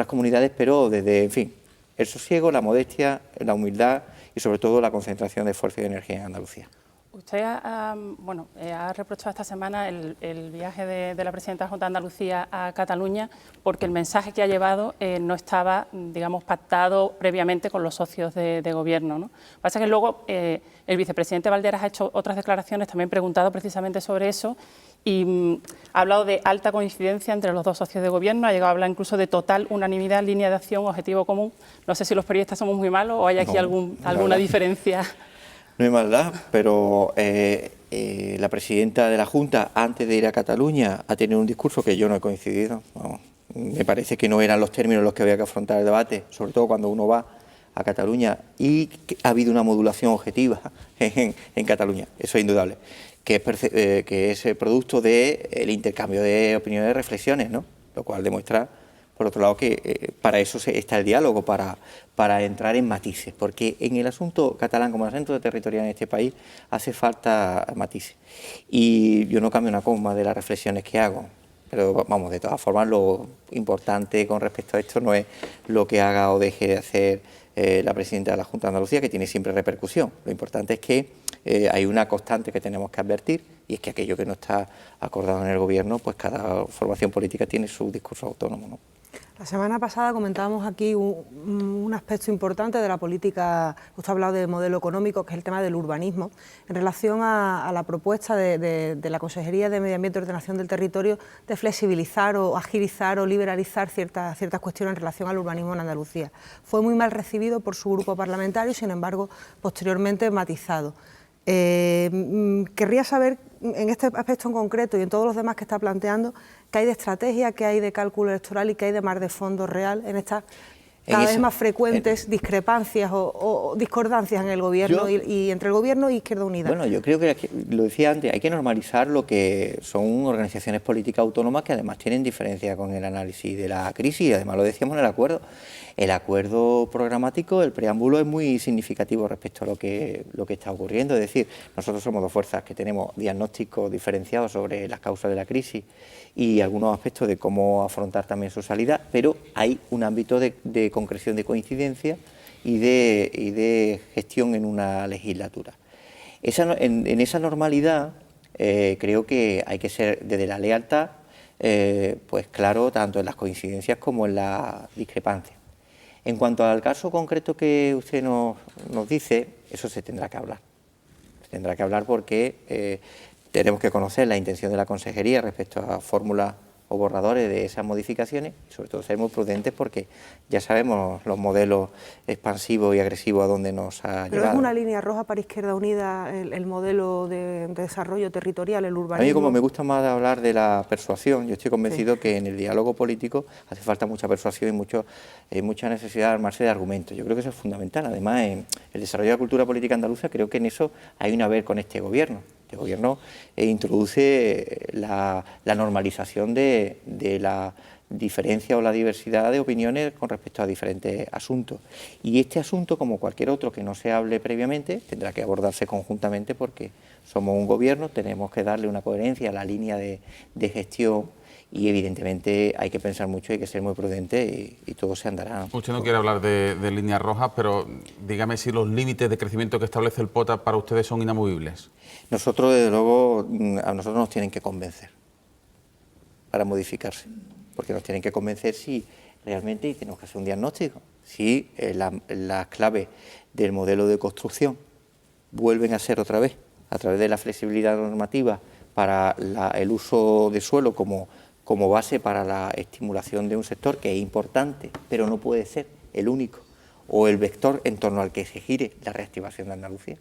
comunidades, pero desde, en fin, el sosiego, la modestia, la humildad y sobre todo la concentración de esfuerzo y de energía en Andalucía. Usted ha reprochado esta semana el viaje de la presidenta de la Junta de Andalucía a Cataluña porque el mensaje que ha llevado no estaba, digamos, pactado previamente con los socios de gobierno, ¿no? Pasa que luego el vicepresidente Valderas ha hecho otras declaraciones, también preguntado precisamente sobre eso, y ha hablado de alta coincidencia entre los dos socios de gobierno, ha llegado a hablar incluso de total unanimidad, línea de acción, objetivo común. No sé si los periodistas somos muy malos o hay aquí alguna diferencia. No hay maldad, pero la presidenta de la Junta, antes de ir a Cataluña, ha tenido un discurso que yo no he coincidido. No, me parece que no eran los términos en los que había que afrontar el debate, sobre todo cuando uno va a Cataluña, y que ha habido una modulación objetiva en Cataluña, eso es indudable, que es producto del intercambio de opiniones y reflexiones, ¿no? Lo cual demuestra, por otro lado, que para eso está el diálogo, para entrar en matices, porque en el asunto catalán, como en el asunto territorial en este país, hace falta matices. Y yo no cambio una coma de las reflexiones que hago. Pero vamos, de todas formas, lo importante con respecto a esto no es lo que haga o deje de hacer la presidenta de la Junta de Andalucía, que tiene siempre repercusión. Lo importante es que hay una constante que tenemos que advertir, y es que aquello que no está acordado en el Gobierno, pues cada formación política tiene su discurso autónomo, ¿no? La semana pasada comentábamos aquí un aspecto importante de la política. Usted ha hablado del modelo económico, que es el tema del urbanismo, en relación a la propuesta de la Consejería de Medio Ambiente y Ordenación del Territorio de flexibilizar o agilizar o liberalizar ciertas cuestiones en relación al urbanismo en Andalucía. Fue muy mal recibido por su grupo parlamentario, sin embargo, posteriormente matizado. Querría saber, en este aspecto en concreto y en todos los demás que está planteando, qué hay de estrategia, qué hay de cálculo electoral y qué hay de mar de fondo real en estas cada vez más frecuentes discrepancias o discordancias en el Gobierno y entre el Gobierno y Izquierda Unida. Bueno, yo creo que, lo decía antes, hay que normalizar lo que son organizaciones políticas autónomas que además tienen diferencia con el análisis de la crisis, y además lo decíamos en el acuerdo. El acuerdo programático, el preámbulo es muy significativo respecto a lo que está ocurriendo. Es decir, nosotros somos dos fuerzas que tenemos diagnósticos diferenciados sobre las causas de la crisis y algunos aspectos de cómo afrontar también su salida, pero hay un ámbito de concreción de coincidencia y de gestión en una legislatura. En esa normalidad creo que hay que ser desde la lealtad, pues claro, tanto en las coincidencias como en la discrepancia. En cuanto al caso concreto que usted nos dice, eso se tendrá que hablar. Se tendrá que hablar porque tenemos que conocer la intención de la Consejería respecto a fórmulas o borradores de esas modificaciones, y sobre todo ser muy prudentes porque ya sabemos los modelos expansivos y agresivos a dónde nos ha llevado. ¿Pero es una línea roja para Izquierda Unida el modelo de desarrollo territorial, el urbanismo? A mí, como me gusta más hablar de la persuasión, yo estoy convencido que en el diálogo político hace falta mucha persuasión y mucha necesidad de armarse de argumentos. Yo creo que eso es fundamental. Además, en el desarrollo de la cultura política andaluza, creo que en eso hay un haber con este Gobierno. Este Gobierno introduce la normalización de la diferencia o la diversidad de opiniones con respecto a diferentes asuntos. Y este asunto, como cualquier otro que no se hable previamente, tendrá que abordarse conjuntamente porque somos un Gobierno, tenemos que darle una coherencia a la línea de gestión y evidentemente hay que pensar mucho, hay que ser muy prudente y todo se andará. Usted no quiere hablar de líneas rojas, pero dígame si los límites de crecimiento que establece el POTA para ustedes son inamovibles. Nosotros, desde luego, a nosotros nos tienen que convencer para modificarse, porque nos tienen que convencer si realmente, y tenemos que hacer un diagnóstico, si las claves del modelo de construcción vuelven a ser otra vez, a través de la flexibilidad normativa para el uso de suelo como base para la estimulación de un sector que es importante, pero no puede ser el único, o el vector en torno al que se gire la reactivación de Andalucía,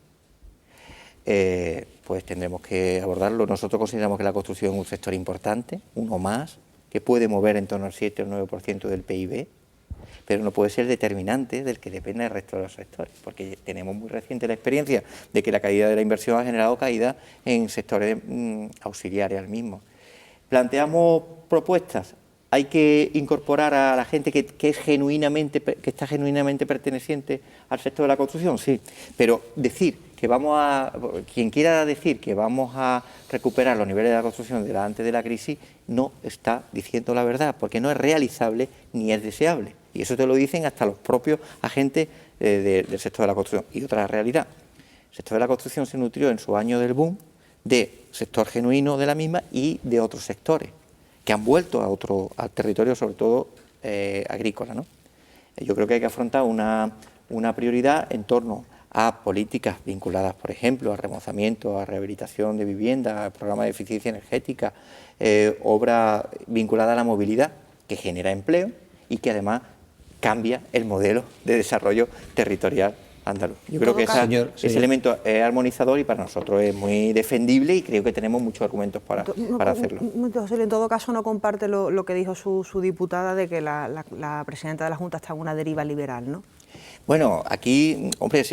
pues tendremos que abordarlo. Nosotros consideramos que la construcción es un sector importante, uno más, que puede mover en torno al 7 o 9% del PIB, pero no puede ser determinante del que depende el resto de los sectores, porque tenemos muy reciente la experiencia de que la caída de la inversión ha generado caída en sectores auxiliares al mismo. Planteamos propuestas, hay que incorporar a la gente que está genuinamente perteneciente al sector de la construcción, sí, pero quien quiera decir que vamos a recuperar los niveles de la construcción de antes de la crisis no está diciendo la verdad, porque no es realizable ni es deseable. Y eso te lo dicen hasta los propios agentes del sector de la construcción. Y otra realidad, el sector de la construcción se nutrió en su año del boom de sector genuino de la misma y de otros sectores que han vuelto al territorio, sobre todo agrícola, ¿no? Yo creo que hay que afrontar una prioridad en torno a políticas vinculadas, por ejemplo, al remozamiento, a rehabilitación de vivienda, a programas de eficiencia energética, obra vinculada a la movilidad, que genera empleo y que además cambia el modelo de desarrollo territorial andaluz. Yo creo que ese elemento es armonizador y para nosotros es muy defendible y creo que tenemos muchos argumentos para hacerlo. En todo caso, no comparte lo que dijo su diputada de que la presidenta de la Junta está en una deriva liberal, ¿no? Bueno, aquí, hombre,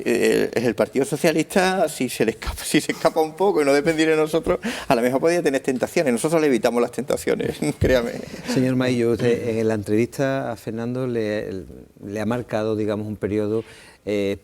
el Partido Socialista, si se escapa un poco y no dependiera de nosotros, a lo mejor podría tener tentaciones. Nosotros le evitamos las tentaciones, créame. Señor Maillo, usted en la entrevista a Fernando le ha marcado, digamos, un periodo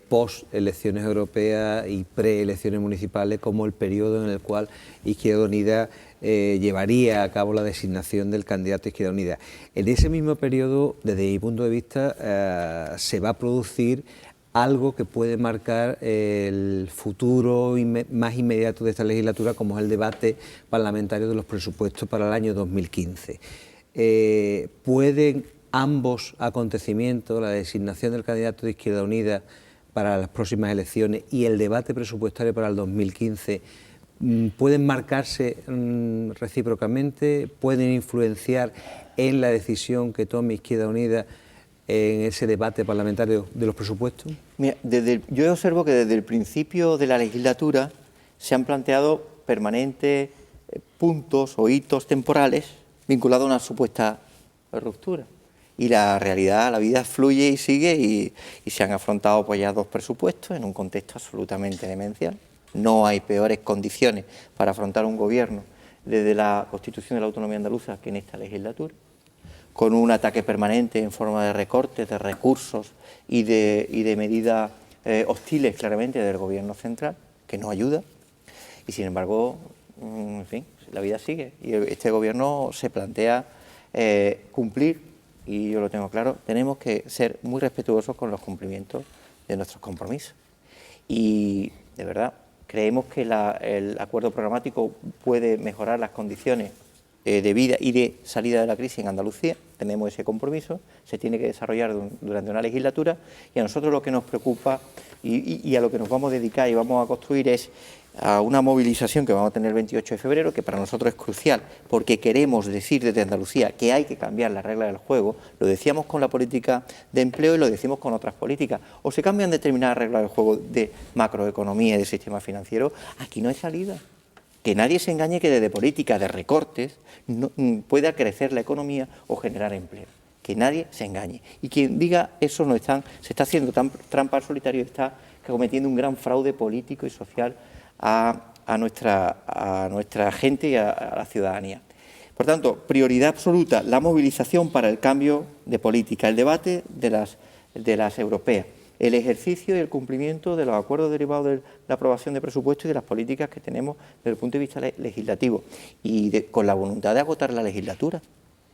post-elecciones europeas y pre-elecciones municipales como el periodo en el cual Izquierda Unida llevaría a cabo la designación del candidato de Izquierda Unida. En ese mismo periodo, desde mi punto de vista, se va a producir algo que puede marcar el futuro más inmediato de esta legislatura, como es el debate parlamentario de los presupuestos para el año 2015. ¿Pueden ambos acontecimientos, la designación del candidato de Izquierda Unida para las próximas elecciones y el debate presupuestario para el 2015, pueden marcarse recíprocamente, pueden influenciar en la decisión que tome Izquierda Unida en ese debate parlamentario de los presupuestos? Mira, yo observo que desde el principio de la legislatura se han planteado permanentes puntos o hitos temporales vinculados a una supuesta ruptura. Y la realidad, la vida fluye y sigue y se han afrontado pues ya 2 presupuestos en un contexto absolutamente demencial. No hay peores condiciones para afrontar un gobierno desde la Constitución de la Autonomía Andaluza que en esta legislatura, con un ataque permanente en forma de recortes, de recursos y de medidas hostiles claramente del Gobierno central, que no ayuda. Y sin embargo, en fin, la vida sigue y este Gobierno se plantea cumplir, y yo lo tengo claro, tenemos que ser muy respetuosos con los cumplimientos de nuestros compromisos. Y de verdad, creemos que el acuerdo programático puede mejorar las condiciones de vida y de salida de la crisis en Andalucía. Tenemos ese compromiso, se tiene que desarrollar durante una legislatura, y a nosotros lo que nos preocupa y a lo que nos vamos a dedicar y vamos a construir es a una movilización que vamos a tener el 28 de febrero, que para nosotros es crucial, porque queremos decir desde Andalucía que hay que cambiar las reglas del juego. Lo decíamos con la política de empleo y lo decimos con otras políticas. O se cambian determinadas reglas del juego de macroeconomía y de sistema financiero, aquí no hay salida. Que nadie se engañe que desde políticas de recortes no, pueda crecer la economía o generar empleo. Que nadie se engañe. Y quien diga eso se está haciendo trampa al solitario, está cometiendo un gran fraude político y social a nuestra gente y a la ciudadanía. Por tanto, prioridad absoluta, la movilización para el cambio de política, el debate de las europeas, el ejercicio y el cumplimiento de los acuerdos derivados de la aprobación de presupuestos y de las políticas que tenemos desde el punto de vista legislativo y con la voluntad de agotar la legislatura.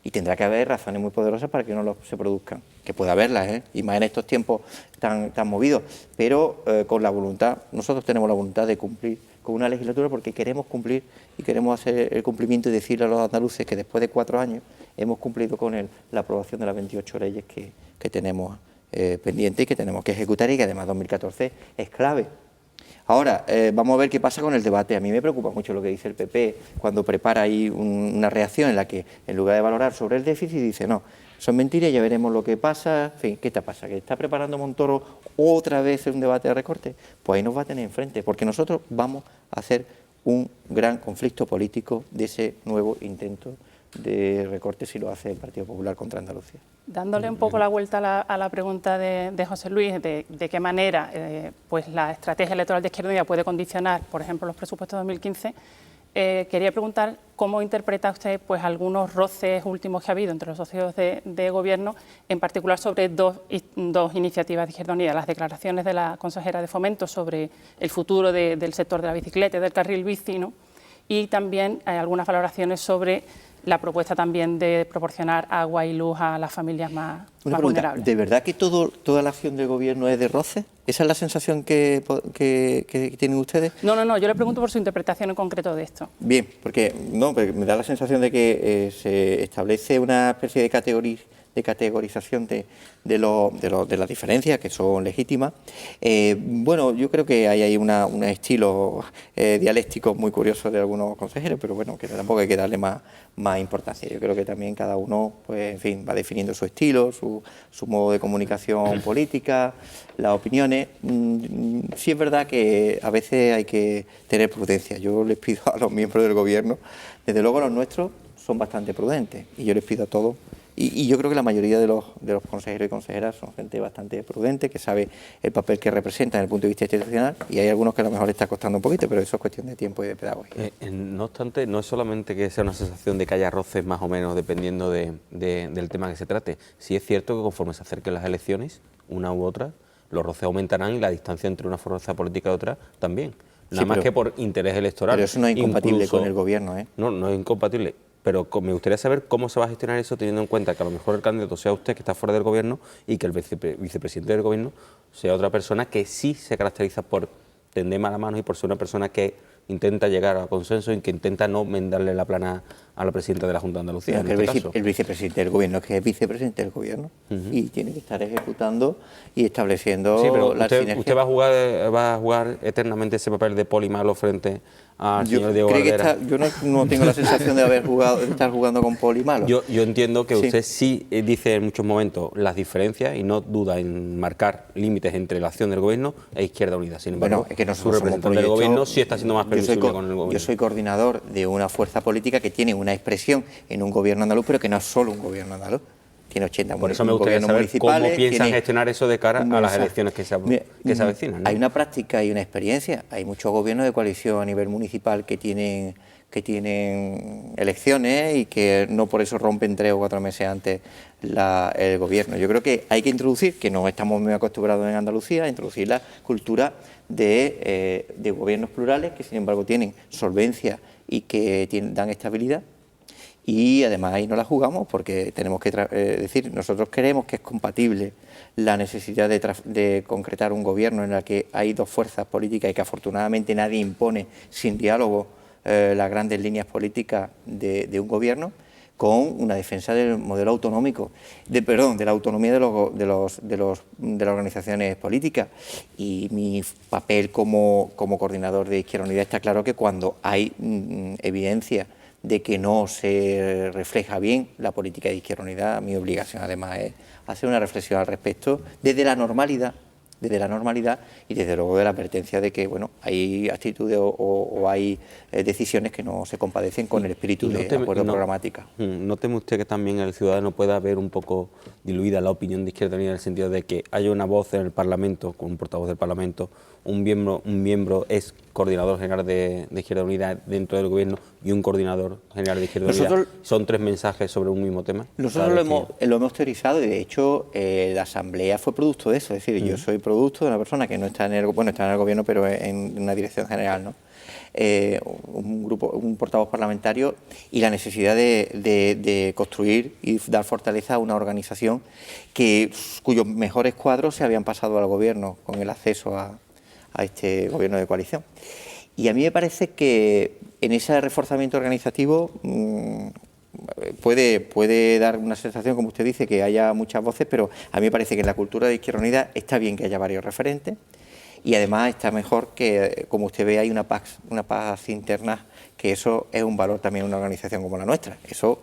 Y tendrá que haber razones muy poderosas para que no se produzcan, que pueda haberlas, y más en estos tiempos tan movidos, pero con la voluntad, nosotros tenemos la voluntad de cumplir con una legislatura porque queremos cumplir y queremos hacer el cumplimiento y decirle a los andaluces que después de 4 años hemos cumplido con la aprobación de las 28 leyes que tenemos pendientes y que tenemos que ejecutar, y que además 2014 es clave. Ahora, vamos a ver qué pasa con el debate. A mí me preocupa mucho lo que dice el PP cuando prepara ahí una reacción en la que, en lugar de valorar sobre el déficit, dice, no, son mentiras, ya veremos lo que pasa. En fin, ¿qué te pasa? ¿Que está preparando Montoro otra vez un debate de recorte? Pues ahí nos va a tener enfrente, porque nosotros vamos a hacer un gran conflicto político de ese nuevo intento de recorte si lo hace el Partido Popular contra Andalucía. Dándole un poco la vuelta a la pregunta de José Luis, de qué manera pues la estrategia electoral de Izquierda Unida puede condicionar, por ejemplo, los presupuestos de 2015, quería preguntar cómo interpreta usted pues algunos roces últimos que ha habido entre los socios de gobierno, en particular sobre dos iniciativas de Izquierda Unida, las declaraciones de la consejera de Fomento sobre el futuro del sector de la bicicleta y del carril bici, ¿no? Y también hay algunas valoraciones sobre la propuesta también de proporcionar agua y luz a las familias más vulnerables. ¿De verdad que toda la acción del Gobierno es de roce? ¿Esa es la sensación que tienen ustedes? No, yo le pregunto por su interpretación en concreto de esto. Bien, porque me da la sensación de que se establece una especie de categorización de las diferencias, que son legítimas. Bueno, yo creo que hay un estilo dialéctico muy curioso de algunos consejeros, pero bueno, que tampoco hay que darle más importancia. Yo creo que también cada uno, pues, en fin, va definiendo su estilo, su modo de comunicación política, las opiniones. Sí es verdad que a veces hay que tener prudencia. Yo les pido a los miembros del Gobierno, desde luego los nuestros son bastante prudentes, y yo les pido a todos. Y yo creo que la mayoría de los consejeros y consejeras son gente bastante prudente, que sabe el papel que representa desde el punto de vista institucional, y hay algunos que a lo mejor les está costando un poquito, pero eso es cuestión de tiempo y de pedagogía. No obstante, no es solamente que sea una sensación de que haya roces más o menos dependiendo del tema que se trate. Sí es cierto que conforme se acerquen las elecciones, una u otra, los roces aumentarán y la distancia entre una fuerza política y otra también. nada más que por interés electoral. Pero eso no es incompatible Incluso, con el gobierno, ¿eh? No, no es incompatible. Pero me gustaría saber cómo se va a gestionar eso, teniendo en cuenta que a lo mejor el candidato sea usted, que está fuera del gobierno, y que el vicepresidente del gobierno sea otra persona que sí se caracteriza por tender mala mano y por ser una persona que intenta llegar a consenso y que intenta no darle la plana a la presidenta de la Junta de Andalucía. El vicepresidente del gobierno, que es vicepresidente del gobierno, y tiene que estar ejecutando y estableciendo las sinergias. ¿Usted va a jugar eternamente ese papel de poli malo frente al señor Diego Valera? Yo no tengo la sensación de estar jugando con poli malo. Yo entiendo que usted sí dice en muchos momentos las diferencias y no duda en marcar límites entre la acción del gobierno e Izquierda Unida. Sin embargo, es que su representante del gobierno sí está siendo más permisible con el gobierno. Yo soy coordinador de una fuerza política que tiene una expresión en un gobierno andaluz, pero que no es solo un gobierno andaluz. Tiene 80 Por eso me gustaría saber cómo piensan gestionar eso de cara a las elecciones que se avecinan, ¿no? Hay una práctica y una experiencia. Hay muchos gobiernos de coalición a nivel municipal que tienen elecciones y que no por eso rompen 3 o 4 meses antes el gobierno. Yo creo que hay que introducir, que no estamos muy acostumbrados en Andalucía, a introducir la cultura de gobiernos plurales que sin embargo tienen solvencia y que dan estabilidad. Y además ahí no la jugamos porque tenemos que decir, nosotros creemos que es compatible la necesidad de concretar un gobierno en el que hay 2 fuerzas políticas y que afortunadamente nadie impone sin diálogo las grandes líneas políticas de un gobierno, con una defensa del modelo autonómico, de la autonomía de las organizaciones políticas. Y mi papel como coordinador de Izquierda Unida está claro que cuando hay evidencia de que no se refleja bien la política de Izquierda Unida, mi obligación además es hacer una reflexión al respecto desde la normalidad y desde luego de la advertencia de que hay actitudes o hay decisiones que no se compadecen con el espíritu de acuerdo programática. ¿No teme usted que también el ciudadano pueda ver un poco diluida la opinión de Izquierda Unida en el sentido de que haya una voz en el Parlamento, con un portavoz del Parlamento, un miembro es coordinador general de Izquierda Unida dentro del gobierno y un coordinador general de Izquierda Unida? ¿Son 3 mensajes sobre un mismo tema? Nosotros lo hemos teorizado y de hecho la asamblea fue producto de eso. Es decir, yo soy producto de una persona que no está en el gobierno, pero en una dirección general, ¿no? Un portavoz parlamentario y la necesidad de construir y dar fortaleza a una organización cuyos mejores cuadros se habían pasado al gobierno con el acceso a este gobierno de coalición. Y a mí me parece que en ese reforzamiento organizativo puede dar una sensación, como usted dice, que haya muchas voces, pero a mí me parece que en la cultura de Izquierda Unida está bien que haya varios referentes y además está mejor que, como usted ve, hay una paz interna, que eso es un valor también en una organización como la nuestra. Eso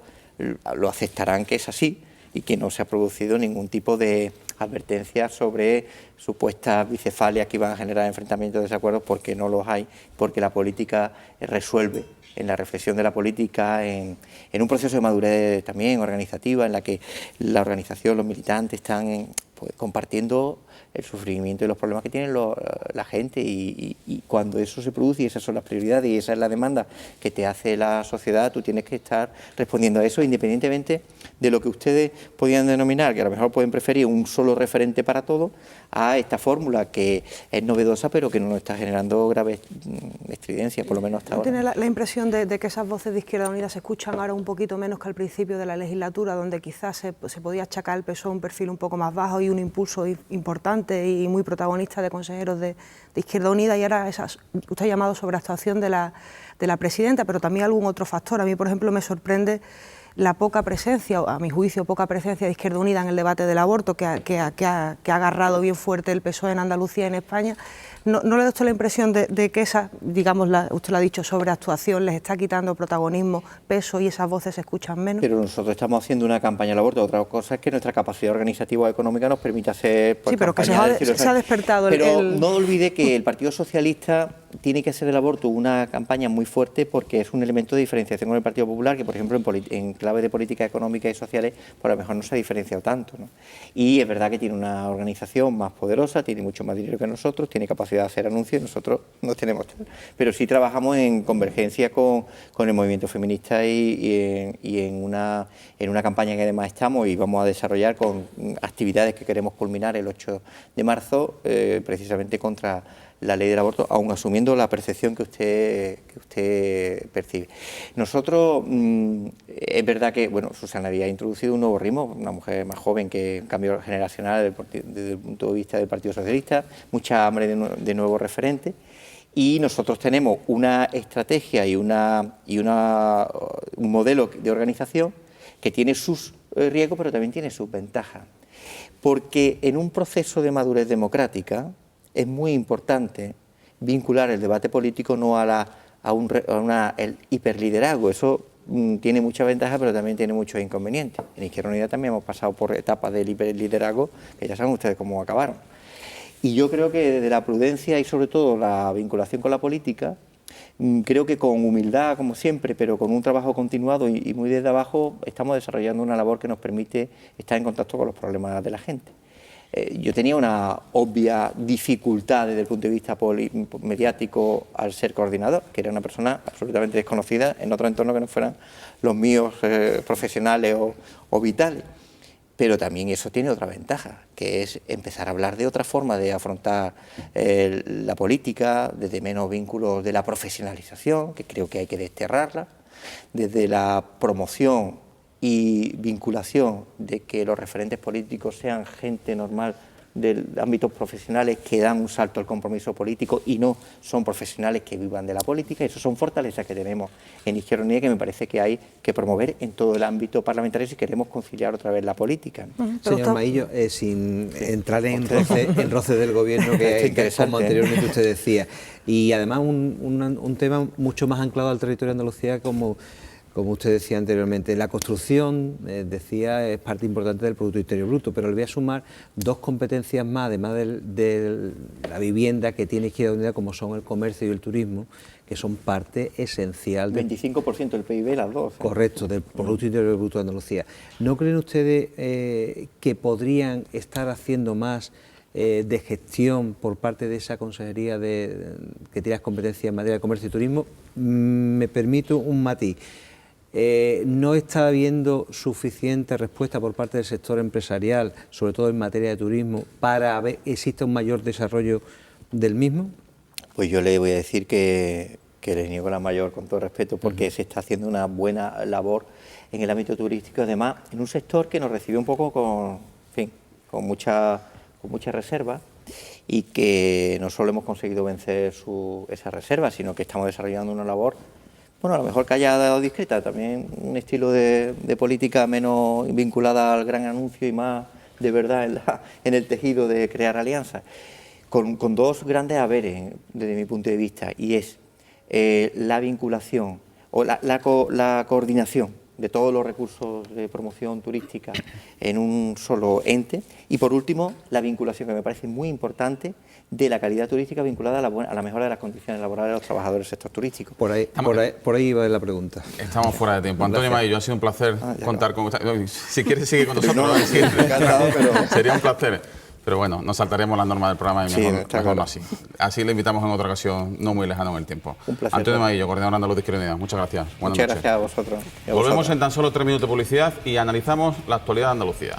lo aceptarán que es así y que no se ha producido ningún tipo de advertencias sobre supuestas bicefalias que iban a generar enfrentamientos y desacuerdos, porque no los hay, porque la política resuelve. En la reflexión de la política, en un proceso de madurez también organizativa, en la que la organización, los militantes están compartiendo el sufrimiento y los problemas que tiene la gente y cuando eso se produce y esas son las prioridades y esa es la demanda que te hace la sociedad, tú tienes que estar respondiendo a eso independientemente de lo que ustedes podían denominar, que a lo mejor pueden preferir un solo referente para todo, a esta fórmula que es novedosa pero que no nos está generando graves estridencias, por lo menos hasta ahora. ¿Tiene la impresión de que esas voces de Izquierda Unida se escuchan ahora un poquito menos que al principio de la legislatura, donde quizás se podía achacar al PSOE un perfil un poco más bajo y un impulso importante y muy protagonista de consejeros de Izquierda Unida, y ahora usted ha llamado sobreactuación de la presidenta, pero también algún otro factor? A mí, por ejemplo, me sorprende la poca presencia, o a mi juicio poca presencia de Izquierda Unida en el debate del aborto que ha agarrado bien fuerte el PSOE en Andalucía y en España. ¿No le da usted la impresión de que esa, digamos, usted lo ha dicho, sobreactuación les está quitando protagonismo, peso y esas voces se escuchan menos? Pero nosotros estamos haciendo una campaña del aborto. Otra cosa es que nuestra capacidad organizativa o económica nos permite hacer... Sí, pero que se ha despertado Pero no olvide que el Partido Socialista tiene que hacer del aborto una campaña muy fuerte porque es un elemento de diferenciación con el Partido Popular que, por ejemplo, en clave de políticas económicas y sociales, por lo mejor no se ha diferenciado tanto, ¿no? Y es verdad que tiene una organización más poderosa, tiene mucho más dinero que nosotros, tiene capacidad de hacer anuncios, nosotros no tenemos tal. Pero sí trabajamos en convergencia con el movimiento feminista y en una campaña que además estamos y vamos a desarrollar con actividades que queremos culminar el 8 de marzo, precisamente contra la ley del aborto, aun asumiendo la percepción que usted percibe. Nosotros, es verdad que, bueno, Susana había introducido un nuevo ritmo, una mujer más joven, que un cambio generacional desde el punto de vista del Partido Socialista, mucha hambre de nuevos referentes, y nosotros tenemos una estrategia y un modelo de organización que tiene sus riesgos, pero también tiene sus ventajas. Porque en un proceso de madurez democrática es muy importante vincular el debate político no a el hiperliderazgo. Eso tiene muchas ventajas, pero también tiene muchos inconvenientes. En Izquierda Unida también hemos pasado por etapas del hiperliderazgo, que ya saben ustedes cómo acabaron. Y yo creo que desde la prudencia y sobre todo la vinculación con la política, creo que con humildad, como siempre, pero con un trabajo continuado y muy desde abajo, estamos desarrollando una labor que nos permite estar en contacto con los problemas de la gente. Yo tenía una obvia dificultad desde el punto de vista mediático al ser coordinador, que era una persona absolutamente desconocida en otro entorno que no fueran los míos profesionales o vitales. Pero también eso tiene otra ventaja, que es empezar a hablar de otra forma de afrontar la política, desde menos vínculos de la profesionalización, que creo que hay que desterrarla, desde la promoción y vinculación de que los referentes políticos sean gente normal de ámbitos profesionales que dan un salto al compromiso político y no son profesionales que vivan de la política. Eso son fortalezas que tenemos en Izquierda Unida que me parece que hay que promover en todo el ámbito parlamentario si queremos conciliar otra vez la política. Señor Maillo, sin entrar en roce del gobierno que como anteriormente usted decía, y además un tema mucho más anclado al territorio de Andalucía como usted decía anteriormente, la construcción, decía, es parte importante del Producto Interior Bruto, pero le voy a sumar dos competencias más, además de la vivienda que tiene Izquierda Unida, como son el comercio y el turismo, que son parte esencial del 25% del PIB, las dos. Correcto, del Producto Interior Bruto de Andalucía. ¿No creen ustedes que podrían estar haciendo más de gestión por parte de esa consejería que tiene las competencias en materia de comercio y turismo? Me permito un matiz. No está habiendo suficiente respuesta por parte del sector empresarial, sobre todo en materia de turismo, para ver que exista un mayor desarrollo del mismo. Pues yo le voy a decir que le niego la mayor, con todo respeto, porque se está haciendo una buena labor en el ámbito turístico, además en un sector que nos recibió un poco con mucha reserva, y que no solo hemos conseguido vencer esa reserva, sino que estamos desarrollando una labor, bueno, a lo mejor callada o discreta, también un estilo de política menos vinculada al gran anuncio y más de verdad en el tejido de crear alianzas, con dos grandes haberes desde mi punto de vista, y es la vinculación o la coordinación de todos los recursos de promoción turística en un solo ente, y por último la vinculación, que me parece muy importante, de la calidad turística vinculada a la mejora de las condiciones laborales de los trabajadores del sector turístico. Por ahí iba la pregunta. Estamos fuera de tiempo. Antonio Maillo, ha sido un placer contar con usted. Si quieres sigue con nosotros, sería un placer. Pero bueno, nos saltaremos las normas del programa y mejor no así. Así le invitamos en otra ocasión, no muy lejano en el tiempo. Un placer. Antonio Maillo, coordinador andaluz de Izquierda Unida. Muchas gracias. Muchas gracias a vosotros. Volvemos en tan solo 3 minutos de publicidad y analizamos la actualidad de Andalucía.